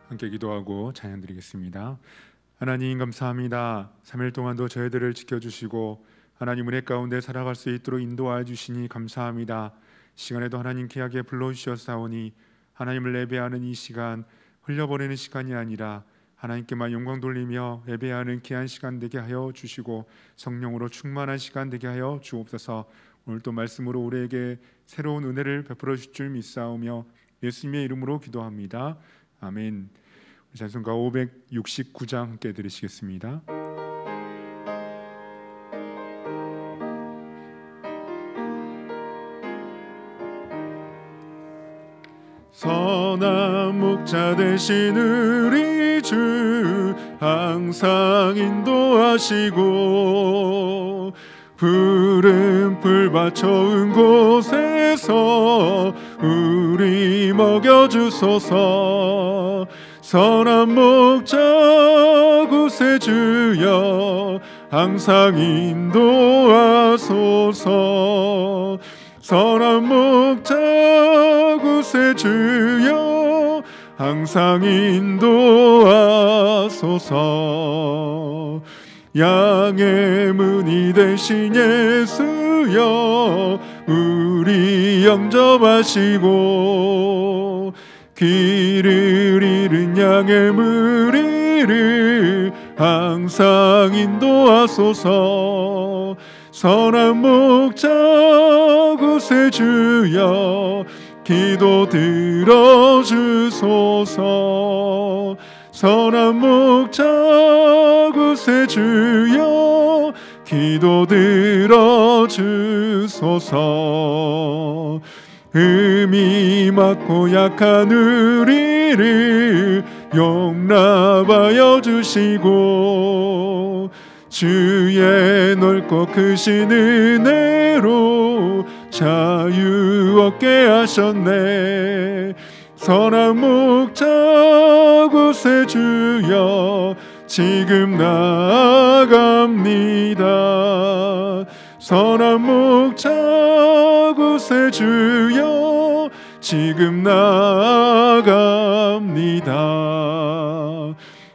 함께 기도하고 찬양 드리겠습니다. 하나님 감사합니다. 3일 동안도 저희들을 지켜주시고 하나님 은혜 가운데 살아갈 수 있도록 인도하여 주시니 감사합니다. 시간에도 하나님 귀하게 불러주셨사오니 하나님을 예배하는 이 시간 흘려보내는 시간이 아니라 하나님께만 영광 돌리며 예배하는 귀한 시간 되게 하여 주시고 성령으로 충만한 시간 되게 하여 주옵소서. 오늘도 말씀으로 우리에게 새로운 은혜를 베풀어 주실 줄 믿사오며 예수님의 이름으로 기도합니다. 아멘. 찬송가 569장 함께 들으시겠습니다. 선한 목자 되신 우리 주 항상 인도하시고 푸른 풀밭 좋은 곳에서 우리 먹여주소서. 선한 목자 구세주여 항상 인도하소서. 선한 목자 구세주여 항상 인도하소서. 양의 문이 되신 예수여 우리 영접하시고 길을 잃은 양의 무리를 항상 인도하소서. 선한 목자 구세주여 기도 들어주소서. 선한 목자 구세주여 기도 들어주소서. 흠이 많고 약한 우리를 용납하여 주시고 주의 넓고 크신 은혜로 자유 얻게 하셨네. 선한 목자 구세주여 지금 나아갑니다. 선한 목자 구세주여 지금 나아갑니다.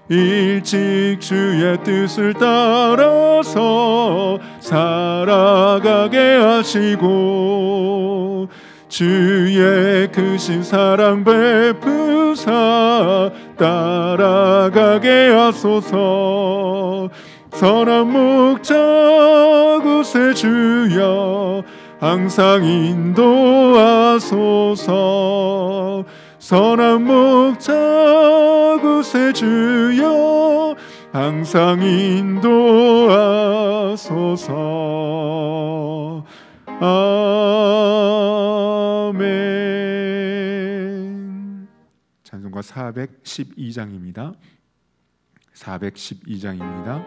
일찍 주의 뜻을 따라서 살아가게 하시고 주의 크신 사랑 베푸사 따라가게 하소서. 선한 목자 구세주여 항상 인도하소서. 선한 목자 구세주여 항상 인도하소서. 아멘. 찬송가 412장입니다. 412장입니다.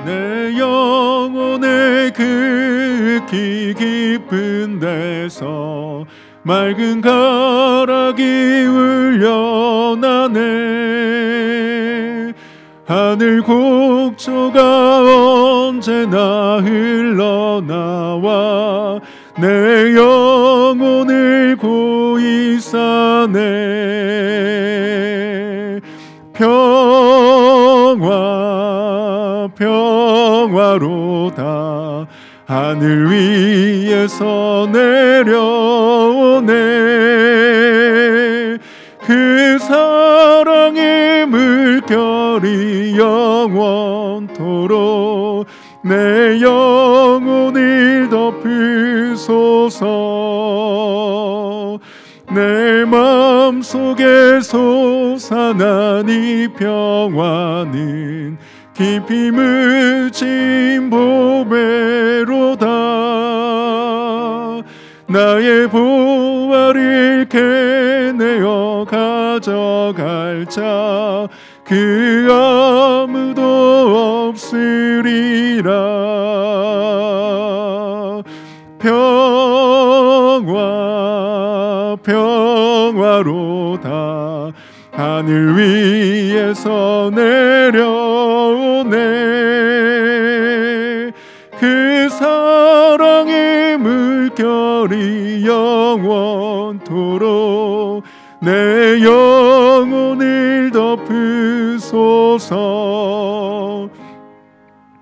내 영혼의 극히 깊은 데서 맑은 가락이 울려나네. 하늘 곡조가 언제나 흘러나와 내 영혼을 고이 싸네. 평화로다 하늘 위에서 내려오네. 그 사랑의 물결이 영원토록 내 영혼을 덮으소서. 내 마음속에 솟아난 이 평화는 깊이 묻힌 보배로다. 나의 보화를 캐내어 가져갈 자 그 아무도 없으리라. 평화로다 하늘 위에서 내려오네. 그 사랑의 물결이 영원토록 내 영혼을 덮으소서.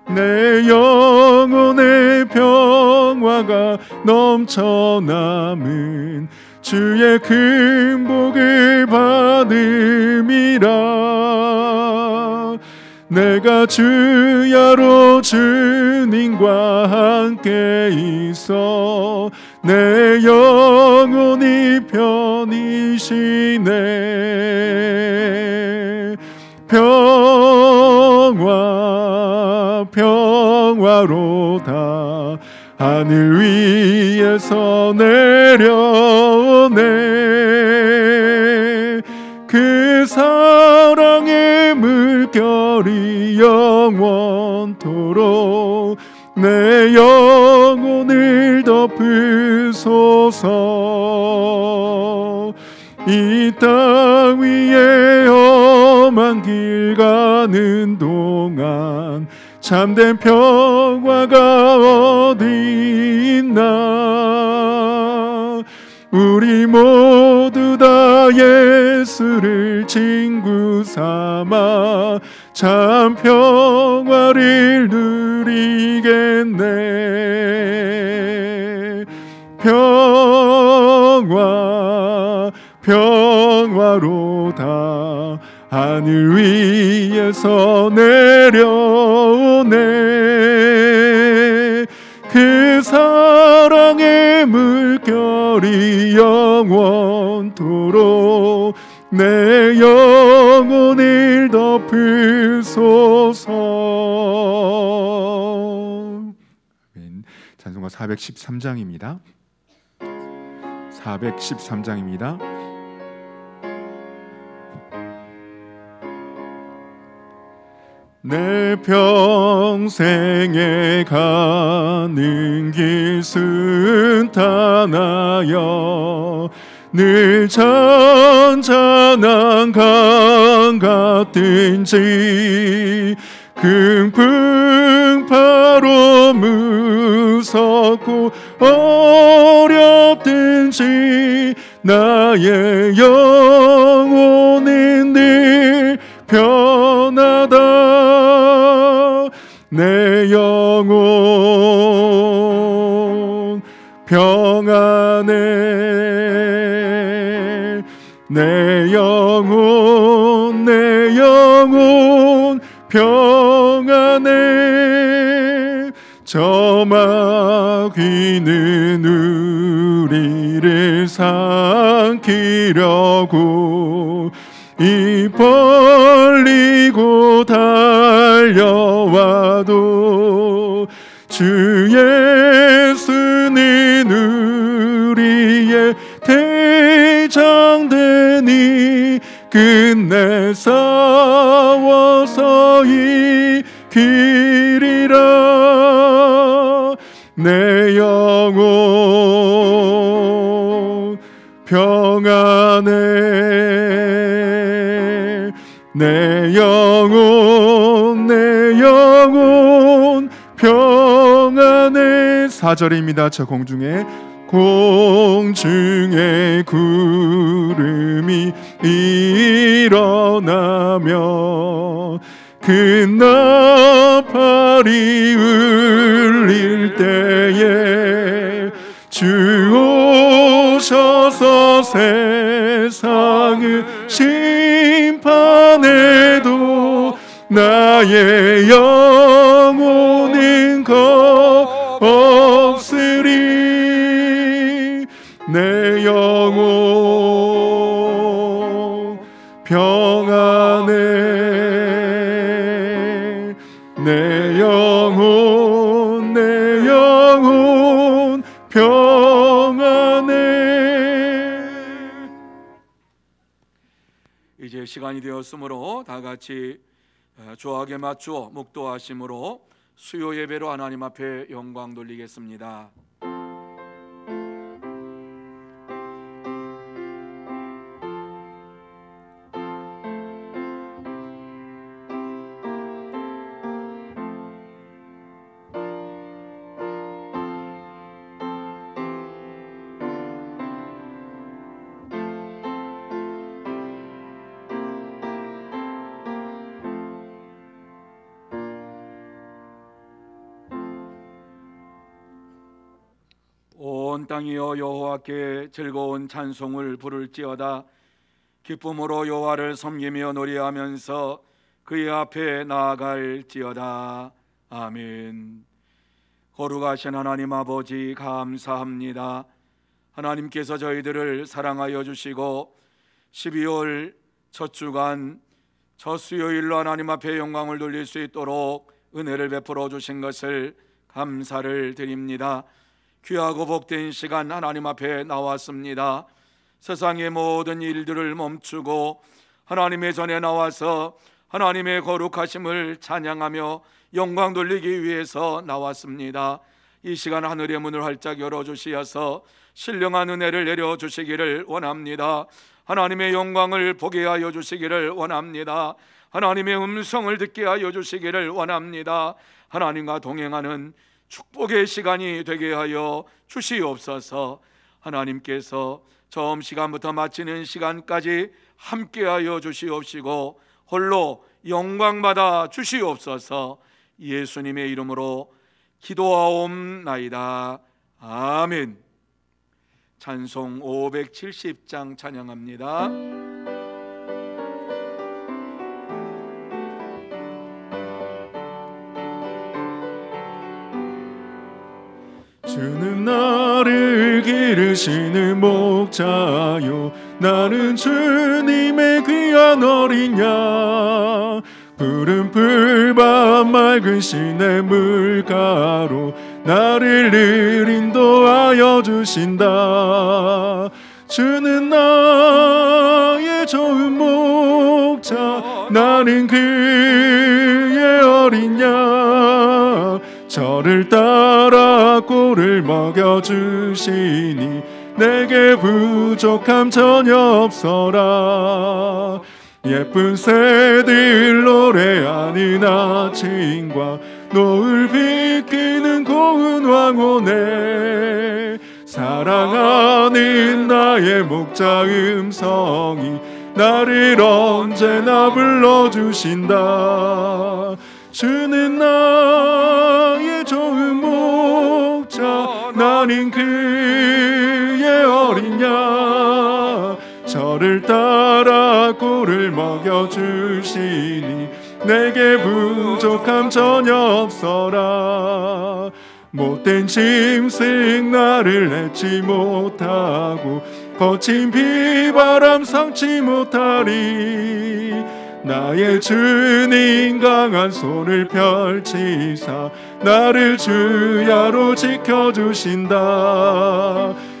내 영혼의 평화가 넘쳐남은 주의 큰 복을 받음이라. 내가 주야로 주님과 함께 있어 내 영혼이 편히 쉬네. 평화로다 하늘 위에서 내려오네. 그 사랑의 물결이 영원토록 내 영혼을 덮으소서. 이 땅 위에 험한 길 가는 동안 참된 평화가 어디 있나. 우리 모두 다 예수를 친구 삼아 참 평화를 누리겠네. 평화로다 하늘 위에서 내려오네. 그 사랑의 물결이 영원토록 내 영혼을 덮으소서. 찬송가 413장입니다. 413장입니다. 내 평생에 가는 길 순탄하여 늘 잔잔한 강 같든지 금풍파로 무섭고 어렵든지 나의 영혼은 늘 편하다. 내 영혼 평안해. 내 영혼 평안해. 저마귀는 우리를 삼키려고 입 벌리고 달려와도 주 예수는 우리의 대장되니 끝내 싸워서 이기리라. 내 영혼 평안해. 내 영혼 평안해. 4절입니다. 저 공중에 구름이 일어나며 큰 나팔이 울릴 때에 주 오셔서 세상을 심판해도 나의 영혼은 겁없으리. 내 영혼 평안해. 내 영혼 평안해. 이제 시간이 되었으므로 다 같이 주악에 맞추어 묵도하심으로 수요 예배로 하나님 앞에 영광 돌리겠습니다. 온 땅이여 여호와께 즐거운 찬송을 부를지어다. 기쁨으로 여호와를 섬기며 노래하면서 그의 앞에 나아갈지어다. 아멘. 거룩하신 하나님 아버지, 감사합니다. 하나님께서 저희들을 사랑하여 주시고 12월 첫 주간 첫 수요일로 하나님 앞에 영광을 돌릴 수 있도록 은혜를 베풀어 주신 것을 감사를 드립니다. 귀하고 복된 시간 하나님 앞에 나왔습니다. 세상의 모든 일들을 멈추고 하나님의 전에 나와서 하나님의 거룩하심을 찬양하며 영광 돌리기 위해서 나왔습니다. 이 시간 하늘의 문을 활짝 열어주시어서 신령한 은혜를 내려주시기를 원합니다. 하나님의 영광을 보게 하여 주시기를 원합니다. 하나님의 음성을 듣게 하여 주시기를 원합니다. 하나님과 동행하는 축복의 시간이 되게 하여 주시옵소서. 하나님께서 처음 시간부터 마치는 시간까지 함께하여 주시옵시고 홀로 영광받아 주시옵소서. 예수님의 이름으로 기도하옵나이다. 아멘. 찬송 570장 찬양합니다. 주는 나를 기르시는 목자요, 나는 주님의 귀한 어린 양. 푸른 풀밭 맑은 시내 물가로 나를 늘 인도하여 주신다. 주는 나의 좋은 목자, 나는 그의 어린 양. 저를 따라 꼴을 먹여주시니 내게 부족함 전혀 없어라. 예쁜 새들 노래하는 아침과 노을 비키는 고운 황혼에 사랑하는 나의 목자 음성이 나를 언제나 불러주신다. 주는 나의 좋은 목자, 나는 그의 어린 양. 저를 따라 꼴을 먹여주시니 내게 부족함 전혀 없어라. 못된 짐승 나를 내지 못하고 거친 비바람 상치 못하리. 나의 주님 강한 손을 펼치사 나를 주야로 지켜주신다.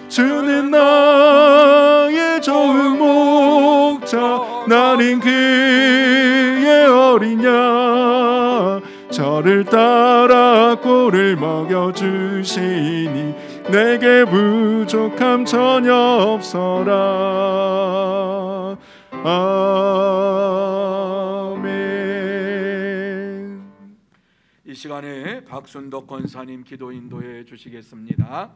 주는 나의 좋은 목자, 나는 그의 어린 양. 저를 따라 꼴을 먹여주시니 내게 부족함 전혀 없어라. 아멘. 이 시간에 박순덕 권사님 기도 인도해 주시겠습니다.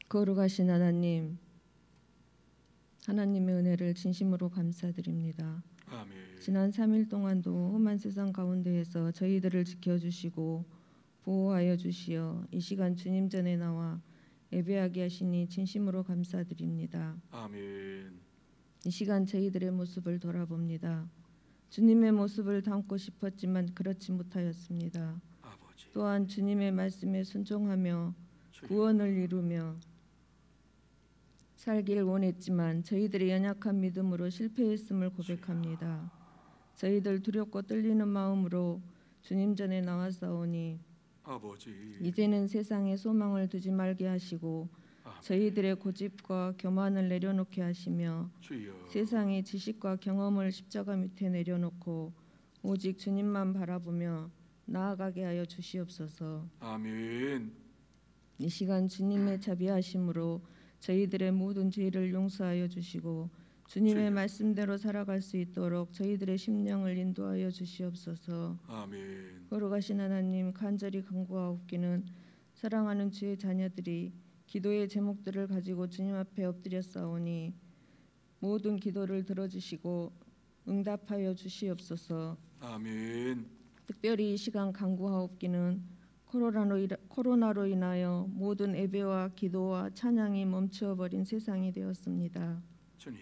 거룩하신 하나님, 하나님의 은혜를 진심으로 감사드립니다. 아멘. 지난 3일 동안도 험한 세상 가운데에서 저희들을 지켜주시고 보호하여 주시어 이 시간 주님 전에 나와 예배하게 하시니 진심으로 감사드립니다. 아멘. 이 시간 저희들의 모습을 돌아봅니다. 주님의 모습을 담고 싶었지만 그렇지 못하였습니다. 아버지. 또한 주님의 말씀에 순종하며 구원을 이루며 살기를 원했지만 저희들의 연약한 믿음으로 실패했음을 고백합니다. 저희들 두렵고 떨리는 마음으로 주님 전에 나왔사오니 아버지. 이제는 세상에 소망을 두지 말게 하시고 저희들의 고집과 교만을 내려놓게 하시며 주여. 세상의 지식과 경험을 십자가 밑에 내려놓고 오직 주님만 바라보며 나아가게 하여 주시옵소서. 아멘. 이 시간 주님의 자비하심으로 저희들의 모든 죄를 용서하여 주시고 주님의 말씀대로 살아갈 수 있도록 저희들의 심령을 인도하여 주시옵소서. 아멘. 거룩하신 하나님, 간절히 간구하옵기는 사랑하는 주의 자녀들이 기도의 제목들을 가지고 주님 앞에 엎드렸사오니 모든 기도를 들어주시고 응답하여 주시옵소서. 아멘. 특별히 이 시간 간구하옵기는 코로나로 인하여 모든 예배와 기도와 찬양이 멈추어버린 세상이 되었습니다. 주님,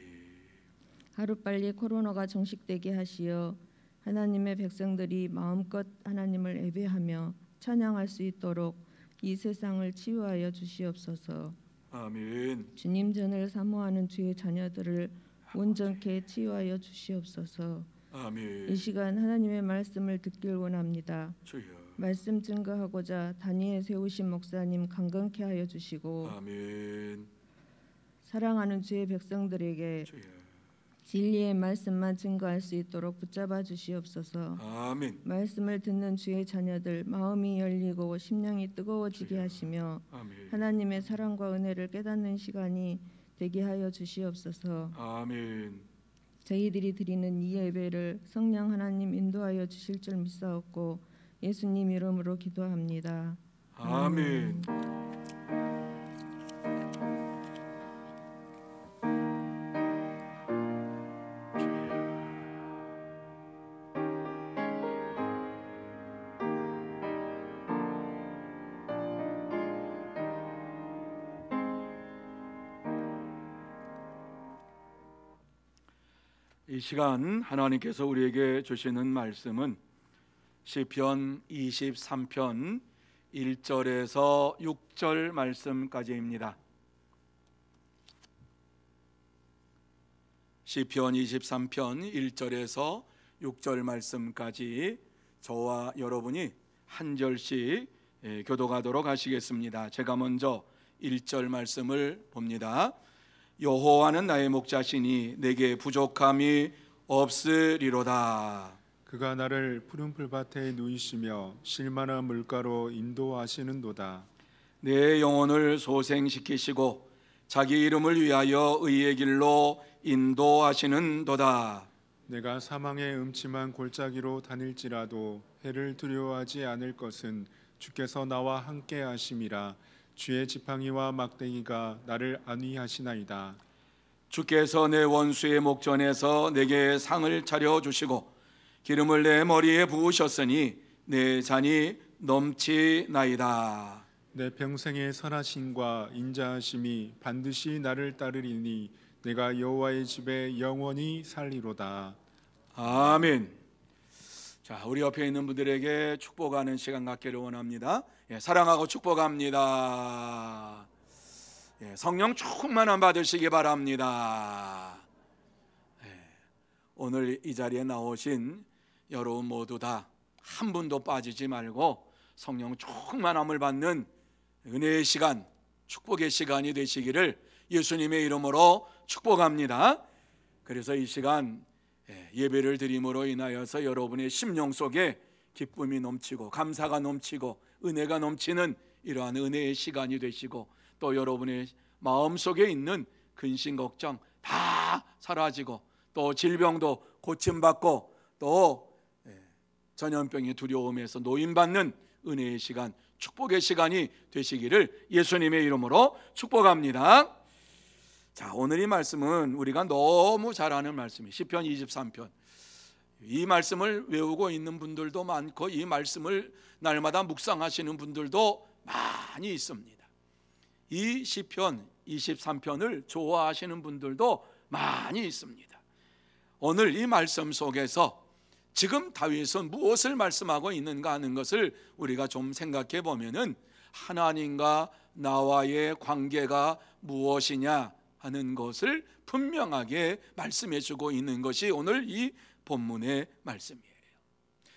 하루빨리 코로나가 종식되게 하시어 하나님의 백성들이 마음껏 하나님을 예배하며 찬양할 수 있도록 이 세상을 치유하여 주시옵소서. 아멘. 주님 전을 사모하는 주의 자녀들을 온전케 치유하여 주시옵소서. 아멘. 이 시간 하나님의 말씀을 듣길 원합니다. 주여. 말씀 증거하고자 단위에 세우신 목사님 강건케 하여 주시고 아멘. 사랑하는 주의 백성들에게 주여. 진리의 말씀만 증거할 수 있도록 붙잡아 주시옵소서. 아멘. 말씀을 듣는 주의 자녀들 마음이 열리고 심령이 뜨거워지게 주여. 하시며 아멘. 하나님의 사랑과 은혜를 깨닫는 시간이 되게 하여 주시옵소서. 아멘. 저희들이 드리는 이 예배를 성령 하나님 인도하여 주실 줄 믿사옵고 예수님 이름으로 기도합니다. 아멘. 이 시간 하나님께서 우리에게 주시는 말씀은 시편 23편 1절에서 6절 말씀까지입니다. 시편 23편 1절에서 6절 말씀까지 저와 여러분이 한 절씩 교독하도록 하시겠습니다. 제가 먼저 1절 말씀을 봅니다. 여호와는 나의 목자시니 내게 부족함이 없으리로다. 그가 나를 푸른 풀밭에 누이시며 실만한 물가로 인도하시는도다. 내 영혼을 소생시키시고 자기 이름을 위하여 의의 길로 인도하시는도다. 내가 사망의 음침한 골짜기로 다닐지라도 해를 두려워하지 않을 것은 주께서 나와 함께 하심이라. 주의 지팡이와 막대기가 나를 안위하시나이다. 주께서 내 원수의 목전에서 내게 상을 차려주시고 기름을 내 머리에 부으셨으니 내 잔이 넘치나이다. 내 평생의 선하심과 인자하심이 반드시 나를 따르리니 내가 여호와의 집에 영원히 살리로다. 아멘. 자, 우리 옆에 있는 분들에게 축복하는 시간 갖기를 원합니다. 사랑하고 축복합니다. 성령 충만함 받으시기 바랍니다. 오늘 이 자리에 나오신 여러분 모두 다 한 분도 빠지지 말고 성령 충만함을 받는 은혜의 시간, 축복의 시간이 되시기를 예수님의 이름으로 축복합니다. 그래서 이 시간 예배를 드림으로 인하여서 여러분의 심령 속에 기쁨이 넘치고 감사가 넘치고 은혜가 넘치는 이러한 은혜의 시간이 되시고 또 여러분의 마음속에 있는 근심 걱정 다 사라지고 또 질병도 고침받고 또 전염병의 두려움에서 노임받는 은혜의 시간, 축복의 시간이 되시기를 예수님의 이름으로 축복합니다. 자, 오늘 이 말씀은 우리가 너무 잘 아는 말씀이에요. 시편 23편. 이 말씀을 외우고 있는 분들도 많고 이 말씀을 날마다 묵상하시는 분들도 많이 있습니다. 이 시편 23편을 좋아하시는 분들도 많이 있습니다. 오늘 이 말씀 속에서 지금 다윗은 무엇을 말씀하고 있는가 하는 것을 우리가 좀 생각해 보면은 하나님과 나와의 관계가 무엇이냐 하는 것을 분명하게 말씀해 주고 있는 것이 오늘 이 본문의 말씀이에요.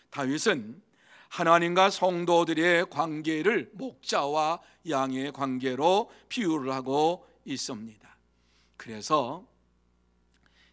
다윗은 하나님과 성도들의 관계를 목자와 양의 관계로 비유를 하고 있습니다. 그래서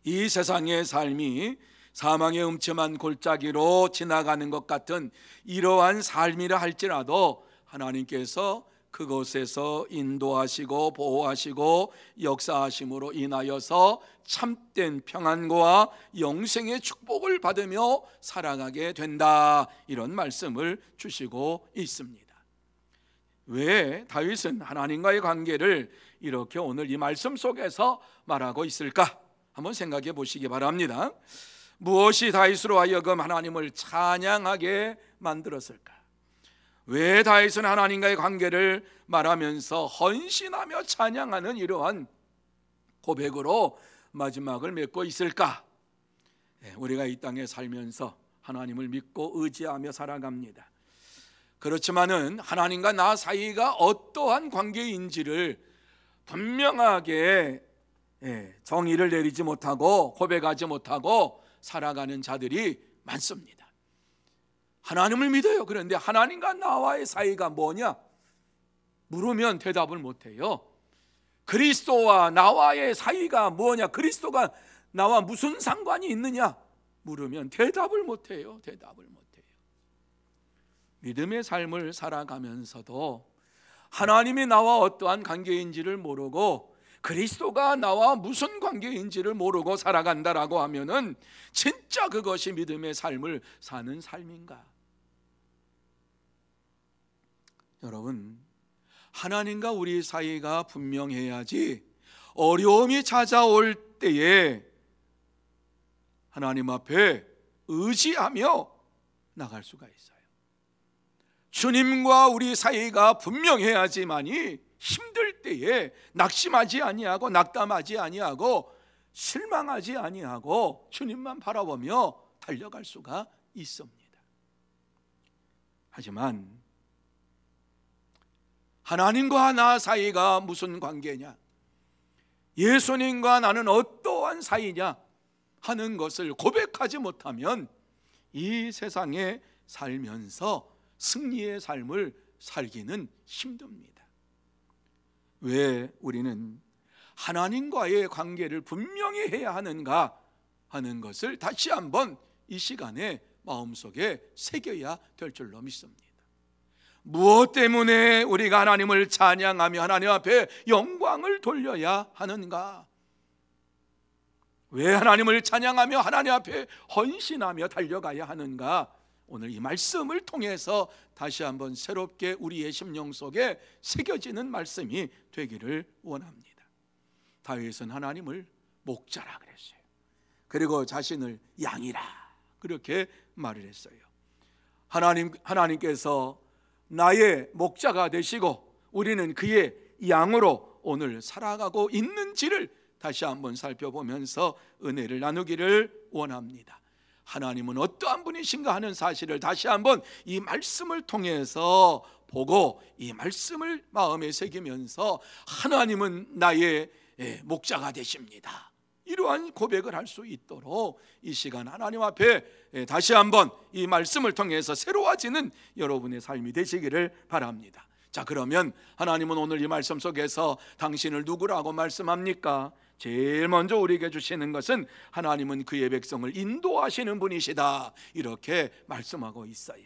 이 세상의 삶이 사망의 음침한 골짜기로 지나가는 것 같은 이러한 삶이라 할지라도 하나님께서 그곳에서 인도하시고 보호하시고 역사하심으로 인하여서 참된 평안과 영생의 축복을 받으며 살아가게 된다, 이런 말씀을 주시고 있습니다. 왜 다윗은 하나님과의 관계를 이렇게 오늘 이 말씀 속에서 말하고 있을까? 한번 생각해 보시기 바랍니다. 무엇이 다윗으로 하여금 하나님을 찬양하게 만들었을까? 왜 다윗은 하나님과의 관계를 말하면서 헌신하며 찬양하는 이러한 고백으로 마지막을 맺고 있을까? 우리가 이 땅에 살면서 하나님을 믿고 의지하며 살아갑니다. 그렇지만은 하나님과 나 사이가 어떠한 관계인지를 분명하게 정의를 내리지 못하고 고백하지 못하고 살아가는 자들이 많습니다. 하나님을 믿어요. 그런데 하나님과 나와의 사이가 뭐냐? 물으면 대답을 못해요. 그리스도와 나와의 사이가 뭐냐? 그리스도가 나와 무슨 상관이 있느냐? 물으면 대답을 못해요. 대답을 못해요. 믿음의 삶을 살아가면서도 하나님이 나와 어떠한 관계인지를 모르고 그리스도가 나와 무슨 관계인지를 모르고 살아간다라고 하면은 진짜 그것이 믿음의 삶을 사는 삶인가? 여러분, 하나님과 우리 사이가 분명해야지 어려움이 찾아올 때에 하나님 앞에 의지하며 나갈 수가 있어요. 주님과 우리 사이가 분명해야지만이 힘들 때에 낙심하지 아니하고 낙담하지 아니하고 실망하지 아니하고 주님만 바라보며 달려갈 수가 있습니다. 하지만 하나님과 나 사이가 무슨 관계냐? 예수님과 나는 어떠한 사이냐 하는 것을 고백하지 못하면 이 세상에 살면서 승리의 삶을 살기는 힘듭니다. 왜 우리는 하나님과의 관계를 분명히 해야 하는가 하는 것을 다시 한번 이 시간에 마음속에 새겨야 될 줄로 믿습니다. 무엇 때문에 우리가 하나님을 찬양하며 하나님 앞에 영광을 돌려야 하는가? 왜 하나님을 찬양하며 하나님 앞에 헌신하며 달려가야 하는가? 오늘 이 말씀을 통해서 다시 한번 새롭게 우리의 심령 속에 새겨지는 말씀이 되기를 원합니다. 다윗은 하나님을 목자라 그랬어요. 그리고 자신을 양이라 그렇게 말을 했어요. 하나님께서 나의 목자가 되시고 우리는 그의 양으로 오늘 살아가고 있는지를 다시 한번 살펴보면서 은혜를 나누기를 원합니다. 하나님은 어떠한 분이신가 하는 사실을 다시 한번 이 말씀을 통해서 보고 이 말씀을 마음에 새기면서 하나님은 나의 목자가 되십니다. 이러한 고백을 할 수 있도록 이 시간 하나님 앞에 다시 한번 이 말씀을 통해서 새로워지는 여러분의 삶이 되시기를 바랍니다. 자, 그러면 하나님은 오늘 이 말씀 속에서 당신을 누구라고 말씀합니까? 제일 먼저 우리에게 주시는 것은 하나님은 그의 백성을 인도하시는 분이시다 이렇게 말씀하고 있어요.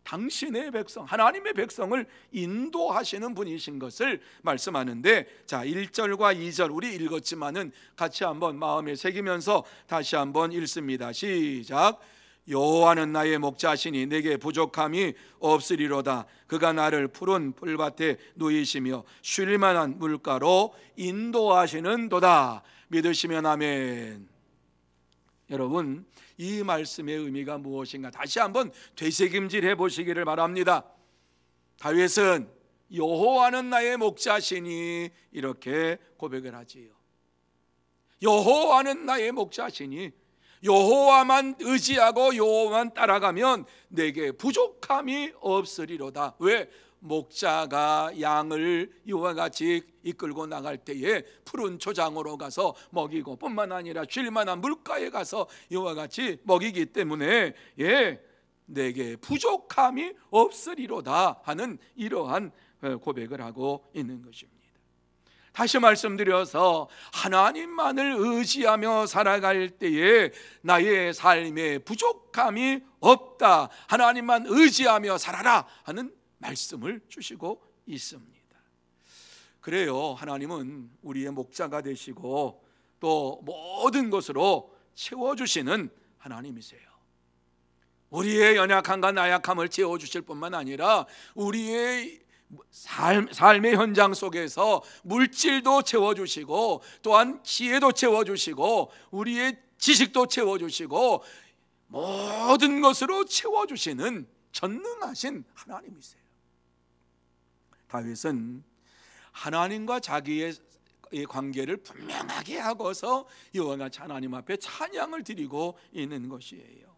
당신의 백성, 하나님의 백성을 인도하시는 분이신 것을 말씀하는데, 자 1절과 2절 우리 읽었지만은 같이 한번 마음에 새기면서 다시 한번 읽습니다. 시작. 여호와는 나의 목자시니 내게 부족함이 없으리로다. 그가 나를 푸른 풀밭에 누이시며 쉴 만한 물가로 인도하시는 도다. 믿으시면 아멘. 여러분, 이 말씀의 의미가 무엇인가 다시 한번 되새김질해 보시기를 바랍니다. 다윗은 여호와는 나의 목자시니 이렇게 고백을 하지요. 여호와는 나의 목자시니 여호와만 의지하고 여호와만 따라가면 내게 부족함이 없으리로다. 왜? 목자가 양을 이와 같이 이끌고 나갈 때에 푸른 초장으로 가서 먹이고 뿐만 아니라 쉴 만한 물가에 가서 이와 같이 먹이기 때문에 내게 부족함이 없으리로다 하는 이러한 고백을 하고 있는 것입니다. 다시 말씀드려서 하나님만을 의지하며 살아갈 때에 나의 삶에 부족함이 없다, 하나님만 의지하며 살아라 하는 말씀을 주시고 있습니다. 그래요, 하나님은 우리의 목자가 되시고 또 모든 것으로 채워주시는 하나님이세요. 우리의 연약함과 나약함을 채워주실 뿐만 아니라 우리의 삶의 현장 속에서 물질도 채워주시고 또한 지혜도 채워주시고 우리의 지식도 채워주시고 모든 것으로 채워주시는 전능하신 하나님이세요. 다윗은 하나님과 자기의 관계를 분명하게 하고서 이와 같이 하나님 앞에 찬양을 드리고 있는 것이에요.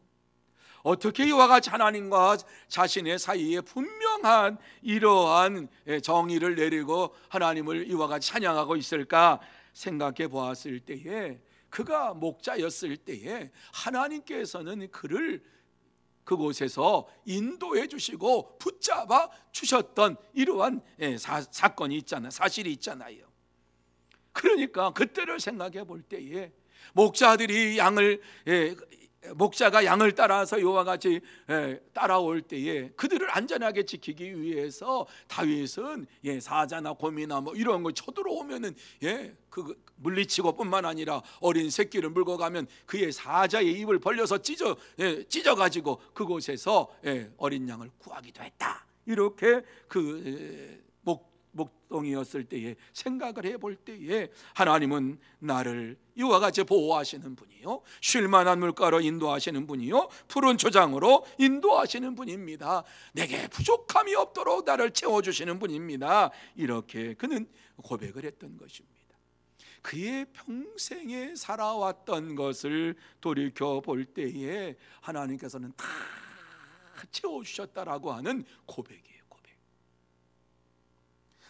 어떻게 이와 같이 하나님과 자신의 사이에 분명한 이러한 정의를 내리고 하나님을 이와 같이 찬양하고 있을까 생각해 보았을 때에, 그가 목자였을 때에 하나님께서는 그를 그곳에서 인도해 주시고 붙잡아 주셨던 이러한 사건이 있잖아요. 사실이 있잖아요. 그러니까 그때를 생각해 볼 때에 목자가 양을 따라서 이와 같이 따라올 때에 그들을 안전하게 지키기 위해서 다윗은 사자나 곰이나 뭐 이런 거 쳐들어오면은 그 물리치고 뿐만 아니라 어린 새끼를 물고 가면 그의 사자의 입을 벌려서 찢어 가지고 그곳에서 어린 양을 구하기도 했다. 이렇게 목동이었을 때에 생각을 해볼 때에 하나님은 나를 이와 같이 보호하시는 분이요, 쉴만한 물가로 인도하시는 분이요, 푸른 초장으로 인도하시는 분입니다. 내게 부족함이 없도록 나를 채워주시는 분입니다. 이렇게 그는 고백을 했던 것입니다. 그의 평생에 살아왔던 것을 돌이켜 볼 때에 하나님께서는 다 채워주셨다라고 하는 고백이에요.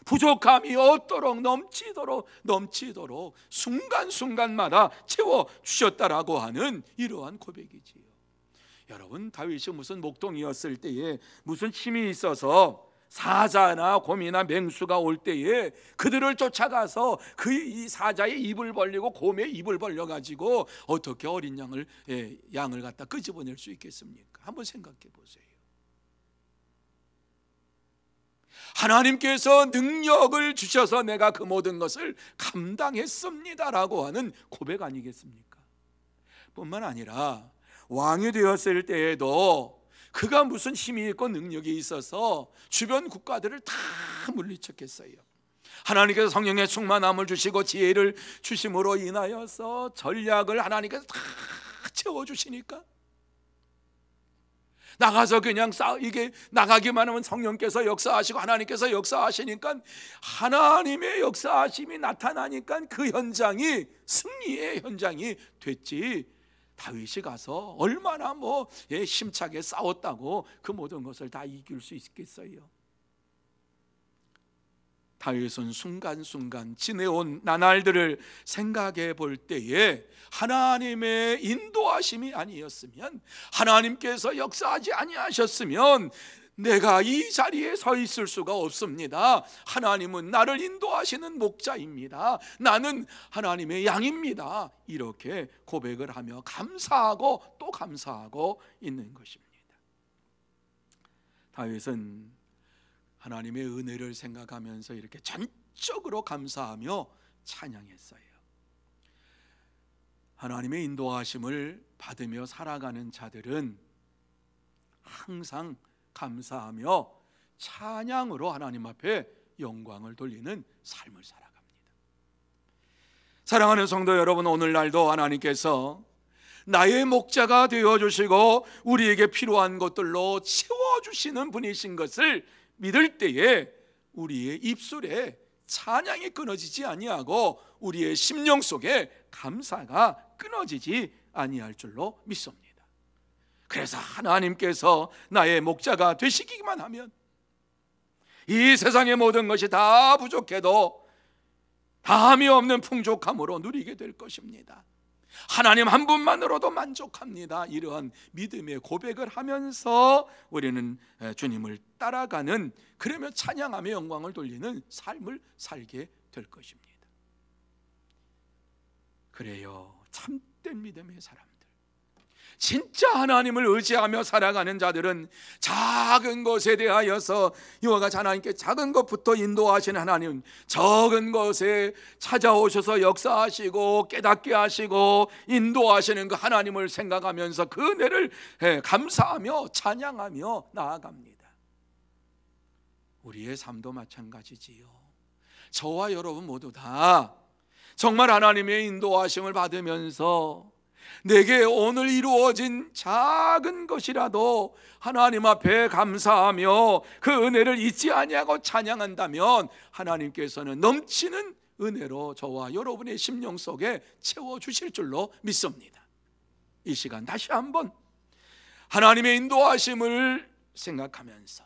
부족함이 없도록 넘치도록 순간순간마다 채워주셨다라고 하는 이러한 고백이지요. 여러분, 다윗이 무슨 목동이었을 때에 무슨 힘이 있어서 사자나 곰이나 맹수가 올 때에 그들을 쫓아가서 이 사자의 입을 벌리고 곰의 입을 벌려가지고 어떻게 어린 양을 갖다 끄집어낼 수 있겠습니까? 한번 생각해 보세요. 하나님께서 능력을 주셔서 내가 그 모든 것을 감당했습니다라고 하는 고백 아니겠습니까? 뿐만 아니라 왕이 되었을 때에도 그가 무슨 힘이 있고 능력이 있어서 주변 국가들을 다 물리쳤겠어요. 하나님께서 성령의 충만함을 주시고 지혜를 주심으로 인하여서 전략을 하나님께서 다 채워주시니까 나가서 그냥 이게 나가기만 하면 성령께서 역사하시고 하나님께서 역사하시니까, 하나님의 역사하심이 나타나니까 그 현장이 승리의 현장이 됐지, 다윗이 가서 얼마나 힘차게 싸웠다고 그 모든 것을 다 이길 수 있겠어요? 다윗은 순간순간 지내온 나날들을 생각해 볼 때에 하나님의 인도하심이 아니었으면, 하나님께서 역사하지 아니하셨으면 내가 이 자리에 서 있을 수가 없습니다. 하나님은 나를 인도하시는 목자입니다. 나는 하나님의 양입니다. 이렇게 고백을 하며 감사하고 또 감사하고 있는 것입니다. 다윗은 하나님의 은혜를 생각하면서 이렇게 전적으로 감사하며 찬양했어요. 하나님의 인도하심을 받으며 살아가는 자들은 항상 감사하며 찬양으로 하나님 앞에 영광을 돌리는 삶을 살아갑니다. 사랑하는 성도 여러분, 오늘날도 하나님께서 나의 목자가 되어주시고 우리에게 필요한 것들로 채워주시는 분이신 것을 믿을 때에 우리의 입술에 찬양이 끊어지지 아니하고 우리의 심령 속에 감사가 끊어지지 아니할 줄로 믿습니다. 그래서 하나님께서 나의 목자가 되시기만 하면 이 세상의 모든 것이 다 부족해도 다함이 없는 풍족함으로 누리게 될 것입니다. 하나님 한 분만으로도 만족합니다. 이러한 믿음의 고백을 하면서 우리는 주님을 따라가는, 그러며 찬양하며 영광을 돌리는 삶을 살게 될 것입니다. 그래요, 참된 믿음의 사람들, 진짜 하나님을 의지하며 살아가는 자들은 작은 것에 대하여서 이와 같이 하나님께 작은 것부터 인도하시는 하나님, 적은 것에 찾아오셔서 역사하시고 깨닫게 하시고 인도하시는 그 하나님을 생각하면서 그 은혜를 감사하며 찬양하며 나아갑니다. 우리의 삶도 마찬가지지요. 저와 여러분 모두 다 정말 하나님의 인도하심을 받으면서 내게 오늘 이루어진 작은 것이라도 하나님 앞에 감사하며 그 은혜를 잊지 아니하고 찬양한다면 하나님께서는 넘치는 은혜로 저와 여러분의 심령 속에 채워주실 줄로 믿습니다. 이 시간 다시 한번 하나님의 인도하심을 생각하면서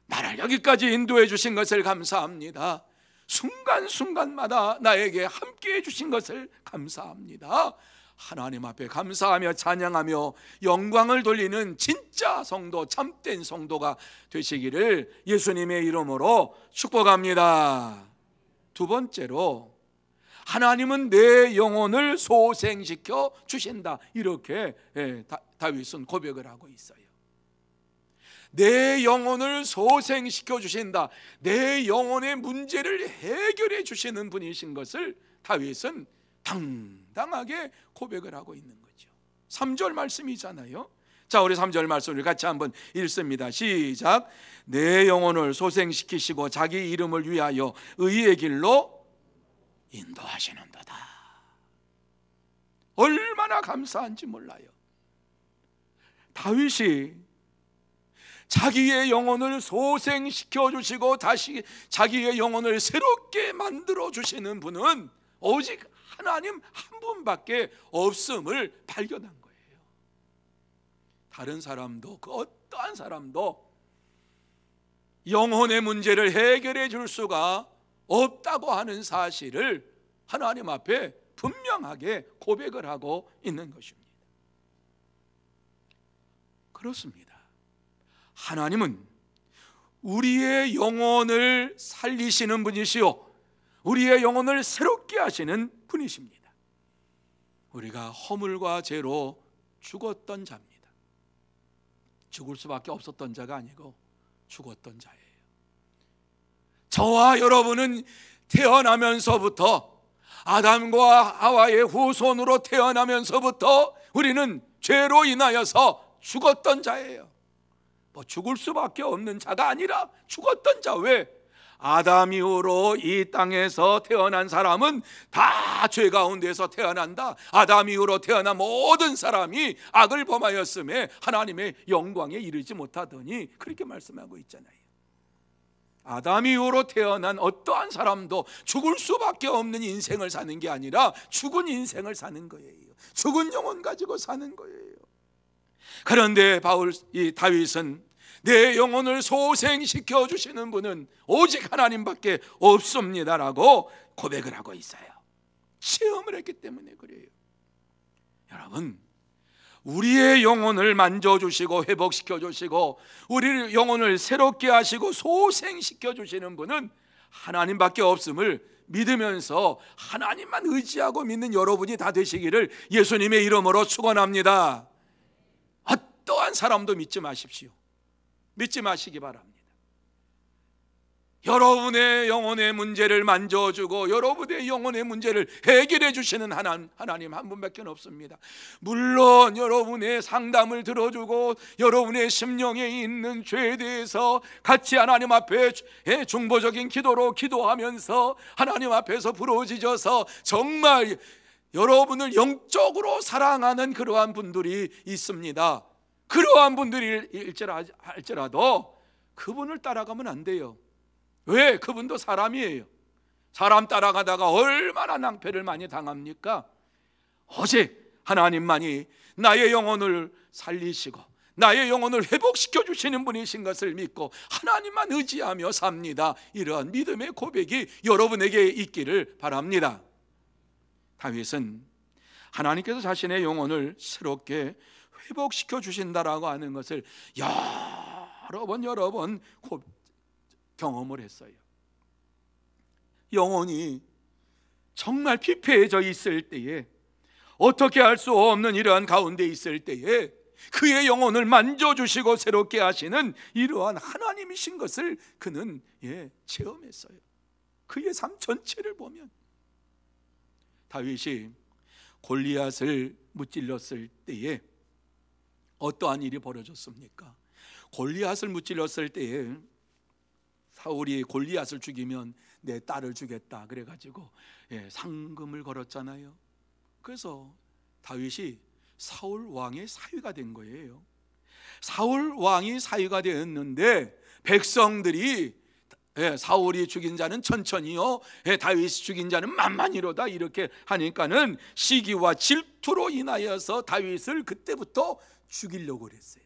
나를 여기까지 인도해 주신 것을 감사합니다. 순간순간마다 나에게 함께해 주신 것을 감사합니다. 하나님 앞에 감사하며 찬양하며 영광을 돌리는 진짜 성도, 참된 성도가 되시기를 예수님의 이름으로 축복합니다. 두 번째로, 하나님은 내 영혼을 소생시켜 주신다. 이렇게 다윗은 고백을 하고 있어요. 내 영혼을 소생시켜 주신다. 내 영혼의 문제를 해결해 주시는 분이신 것을 다윗은 당당하게 고백을 하고 있는 거죠. 3절 말씀이잖아요. 자, 우리 3절 말씀을 같이 한번 읽습니다. 시작. 내 영혼을 소생시키시고 자기 이름을 위하여 의의 길로 인도하시는도다. 얼마나 감사한지 몰라요. 다윗이 자기의 영혼을 소생시켜 주시고 다시 자기의 영혼을 새롭게 만들어 주시는 분은 오직 하나님 한 분밖에 없음을 발견한 거예요. 다른 사람도, 그 어떠한 사람도 영혼의 문제를 해결해 줄 수가 없다고 하는 사실을 하나님 앞에 분명하게 고백을 하고 있는 것입니다. 그렇습니다. 하나님은 우리의 영혼을 살리시는 분이시요 우리의 영혼을 새롭게 하시는 분이십니다. 우리가 허물과 죄로 죽었던 자입니다. 죽을 수밖에 없었던 자가 아니고 죽었던 자예요. 저와 여러분은 태어나면서부터, 아담과 하와의 후손으로 태어나면서부터 우리는 죄로 인하여서 죽었던 자예요. 뭐 죽을 수밖에 없는 자가 아니라 죽었던 자. 왜? 아담 이후로 이 땅에서 태어난 사람은 다 죄 가운데서 태어난다. 아담 이후로 태어난 모든 사람이 악을 범하였음에 하나님의 영광에 이르지 못하더니, 그렇게 말씀하고 있잖아요. 아담 이후로 태어난 어떠한 사람도 죽을 수밖에 없는 인생을 사는 게 아니라 죽은 인생을 사는 거예요. 죽은 영혼 가지고 사는 거예요. 그런데 다윗은 내 영혼을 소생시켜 주시는 분은 오직 하나님밖에 없습니다라고 고백을 하고 있어요. 체험을 했기 때문에 그래요. 여러분, 우리의 영혼을 만져주시고 회복시켜 주시고 우리의 영혼을 새롭게 하시고 소생시켜 주시는 분은 하나님밖에 없음을 믿으면서 하나님만 의지하고 믿는 여러분이 다 되시기를 예수님의 이름으로 축원합니다. 어떠한 사람도 믿지 마십시오. 믿지 마시기 바랍니다. 여러분의 영혼의 문제를 만져주고 여러분의 영혼의 문제를 해결해 주시는 하나님 한 분밖에 없습니다. 물론 여러분의 상담을 들어주고 여러분의 심령에 있는 죄에 대해서 같이 하나님 앞에 중보적인 기도로 기도하면서 하나님 앞에서 부르짖어서 정말 여러분을 영적으로 사랑하는 그러한 분들이 있습니다. 그러한 분들일지라도 그분을 따라가면 안 돼요. 왜? 그분도 사람이에요. 사람 따라가다가 얼마나 낭패를 많이 당합니까? 오직 하나님만이 나의 영혼을 살리시고 나의 영혼을 회복시켜 주시는 분이신 것을 믿고 하나님만 의지하며 삽니다. 이러한 믿음의 고백이 여러분에게 있기를 바랍니다. 다윗은 하나님께서 자신의 영혼을 새롭게 회복시켜 주신다라고 하는 것을 여러 번 경험을 했어요. 영혼이 정말 피폐해져 있을 때에, 어떻게 할 수 없는 이러한 가운데 있을 때에 그의 영혼을 만져주시고 새롭게 하시는 이러한 하나님이신 것을 그는 체험했어요. 그의 삶 전체를 보면 다윗이 골리앗을 무찔렀을 때에 어떠한 일이 벌어졌습니까? 골리앗을 무찔렀을 때에 사울이 골리앗을 죽이면 내 딸을 주겠다 그래가지고 상금을 걸었잖아요. 그래서 다윗이 사울 왕의 사위가 된 거예요. 사울 왕이 사위가 되었는데 백성들이 사울이 죽인 자는 천천히요, 다윗이 죽인 자는 만만히로다 이렇게 하니까는 시기와 질투로 인하여서 다윗을 그때부터 죽이려고 그랬어요.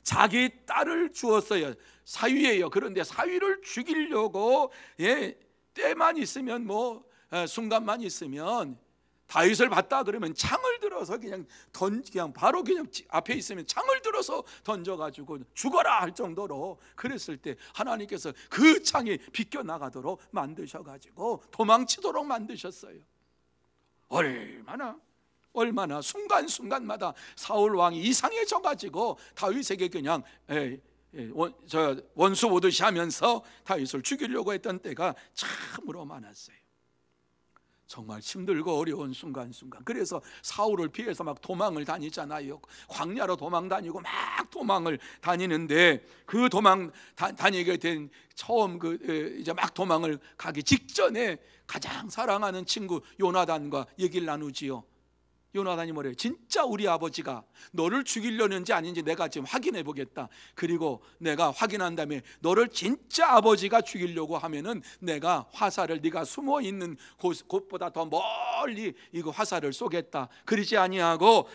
자기 딸을 주었어요. 사위예요. 그런데 사위를 죽이려고 때만 있으면 순간만 있으면 다윗을 봤다 그러면 창을 들어서 그냥 바로 그냥 앞에 있으면 창을 들어서 던져가지고 죽어라 할 정도로 그랬을 때 하나님께서 그 창이 비껴나가도록 만드셔가지고 도망치도록 만드셨어요. 얼마나 순간순간마다 사울 왕이 이상해져가지고 다윗에게 그냥 원수 보듯이 하면서 다윗을 죽이려고 했던 때가 참으로 많았어요. 정말 힘들고 어려운 순간순간. 그래서 사울을 피해서 막 도망을 다니잖아요. 광야로 도망 다니고 막 도망을 다니는데 그 도망 다니게 된 처음 이제 막 도망을 가기 직전에 가장 사랑하는 친구 요나단과 얘기를 나누지요. 요나단이 뭐래요? 진짜 우리 아버지가 너를 죽이려는지 아닌지 내가 지금 확인해 보겠다. 그리고 내가 확인한 다음에 너를 진짜 아버지가 죽이려고 하면은 내가 화살을 네가 숨어 있는 곳보다 더 멀리 이거 화살을 쏘겠다. 그러지 아니하고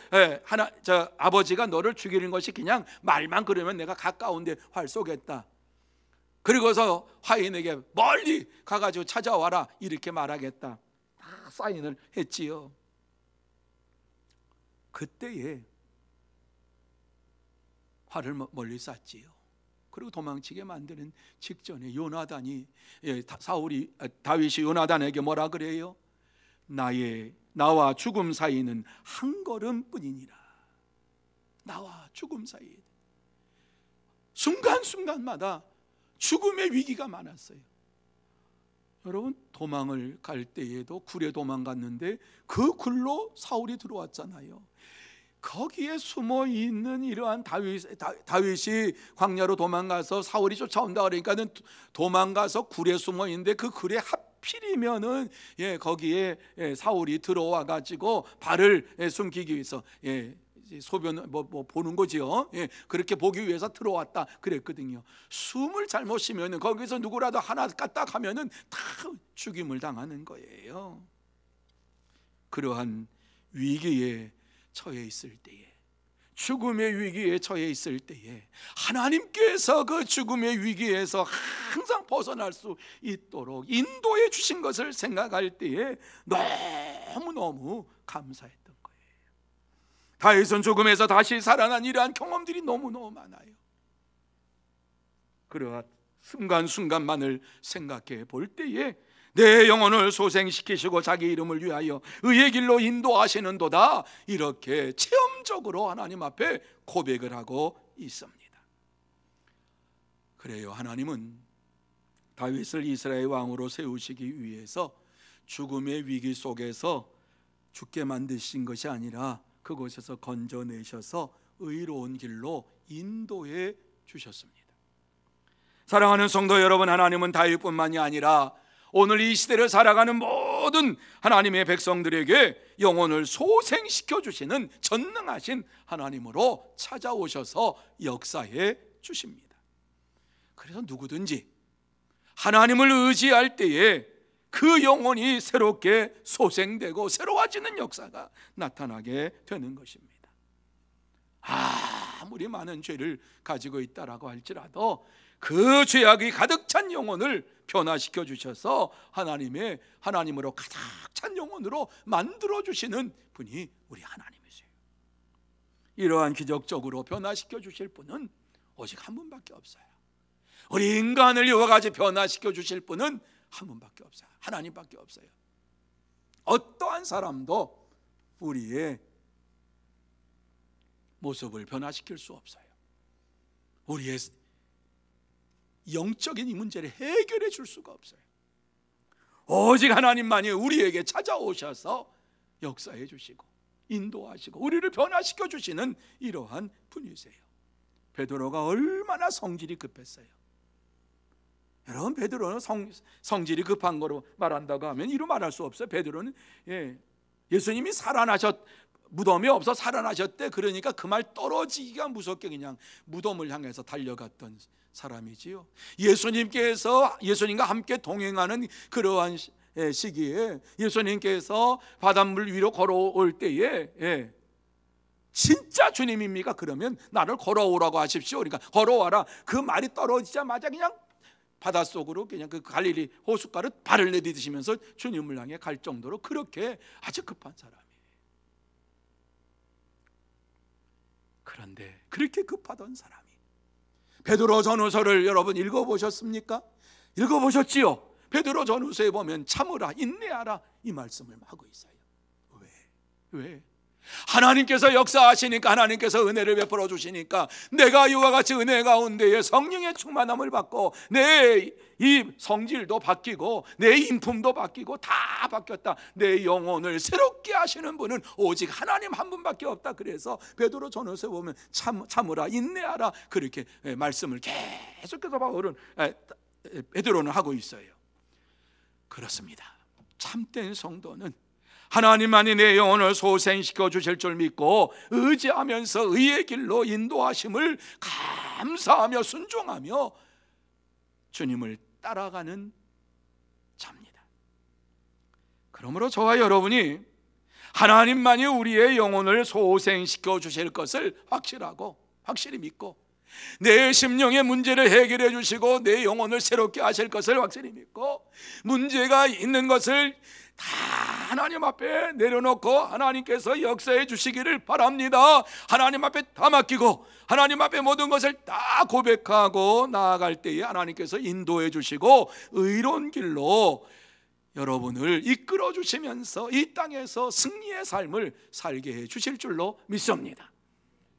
아버지가 너를 죽이는 것이 그냥 말만 그러면 내가 가까운데 활 쏘겠다. 그리고서 화인에게 멀리 가가지고 찾아와라 이렇게 말하겠다. 다 사인을 했지요. 그때에 활을 멀리 쐈지요. 그리고 도망치게 만드는 직전에 요나단이 다윗이 요나단에게 뭐라 그래요? 나와 죽음 사이는 한 걸음뿐이니라. 나와 죽음 사이. 순간순간마다 죽음의 위기가 많았어요. 여러분, 도망을 갈 때에도 굴에 도망갔는데 그 굴로 사울이 들어왔잖아요. 거기에 숨어 있는 이러한 다윗이 광야로 도망가서 사울이 쫓아온다 그러니까는 도망가서 굴에 숨어 있는데 그 굴에 하필이면은 거기에 사울이 들어와 가지고 발을 숨기기 위해서 소변 보는 거지요. 그렇게 보기 위해서 들어왔다 그랬거든요. 숨을 잘못 쉬면은 거기서 누구라도 하나 까딱하면은 다 죽임을 당하는 거예요. 그러한 위기에 처해 있을 때에, 죽음의 위기에 처해 있을 때에 하나님께서 그 죽음의 위기에서 항상 벗어날 수 있도록 인도해 주신 것을 생각할 때에 너무너무 감사했던 거예요. 다윗은 죽음에서 다시 살아난 이러한 경험들이 너무너무 많아요. 그러한 순간순간만을 생각해 볼 때에 내 영혼을 소생시키시고 자기 이름을 위하여 의의 길로 인도하시는도다, 이렇게 체험적으로 하나님 앞에 고백을 하고 있습니다. 그래요, 하나님은 다윗을 이스라엘 왕으로 세우시기 위해서 죽음의 위기 속에서 죽게 만드신 것이 아니라 그곳에서 건져내셔서 의로운 길로 인도해 주셨습니다. 사랑하는 성도 여러분, 하나님은 다윗뿐만이 아니라 오늘 이 시대를 살아가는 모든 하나님의 백성들에게 영혼을 소생시켜 주시는 전능하신 하나님으로 찾아오셔서 역사해 주십니다. 그래서 누구든지 하나님을 의지할 때에 그 영혼이 새롭게 소생되고 새로워지는 역사가 나타나게 되는 것입니다. 아무리 많은 죄를 가지고 있다라고 할지라도 그 죄악이 가득 찬 영혼을 변화시켜 주셔서 하나님으로 가득 찬 영혼으로 만들어 주시는 분이 우리 하나님이세요. 이러한 기적적으로 변화시켜 주실 분은 오직 한 분밖에 없어요. 우리 인간을 여러 가지 변화시켜 주실 분은 한 분밖에 없어요. 하나님밖에 없어요. 어떠한 사람도 우리의 모습을 변화시킬 수 없어요. 우리의 영적인 이 문제를 해결해 줄 수가 없어요. 오직 하나님만이 우리에게 찾아오셔서 역사해 주시고 인도하시고 우리를 변화시켜 주시는 이러한 분이세요. 베드로가 얼마나 성질이 급했어요. 여러분, 베드로는 성질이 급한 거로 말한다고 하면 이루 말할 수 없어요. 베드로는 예수님이 무덤이 없어 살아나셨대. 그러니까 그 말 떨어지기가 무섭게 그냥 무덤을 향해서 달려갔던 사람이지요. 예수님과 함께 동행하는 그러한 시기에 예수님께서 바닷물 위로 걸어올 때에 진짜 주님입니까? 그러면 나를 걸어오라고 하십시오. 그러니까 걸어와라. 그 말이 떨어지자마자 그냥 바닷속으로 그냥 그 갈릴리 호숫가를 발을 내디디시면서 주님을 향해 갈 정도로 그렇게 아주 급한 사람이에요. 그런데 그렇게 급하던 사람이 베드로 전후서를 여러분 읽어보셨습니까? 읽어보셨지요? 베드로 전후서에 보면 참으라, 인내하라 이 말씀을 하고 있어요. 왜? 하나님께서 역사하시니까, 하나님께서 은혜를 베풀어 주시니까 내가 이와 같이 은혜 가운데에 성령의 충만함을 받고 내 이 성질도 바뀌고 내 인품도 바뀌고 다 바뀌었다. 내 영혼을 새롭게 하시는 분은 오직 하나님 한 분밖에 없다. 그래서 베드로 전후서에 보면 참으라, 인내하라 그렇게 말씀을 계속해서 베드로는 하고 있어요. 그렇습니다. 참된 성도는 하나님만이 내 영혼을 소생시켜 주실 줄 믿고 의지하면서 의의 길로 인도하심을 감사하며 순종하며 주님을 따라가는 자입니다. 그러므로 저와 여러분이 하나님만이 우리의 영혼을 소생시켜 주실 것을 확실히 믿고 내 심령의 문제를 해결해 주시고 내 영혼을 새롭게 하실 것을 확실히 믿고 문제가 있는 것을 다 하나님 앞에 내려놓고 하나님께서 역사해 주시기를 바랍니다. 하나님 앞에 다 맡기고 하나님 앞에 모든 것을 다 고백하고 나아갈 때에 하나님께서 인도해 주시고 의로운 길로 여러분을 이끌어 주시면서 이 땅에서 승리의 삶을 살게 해 주실 줄로 믿습니다.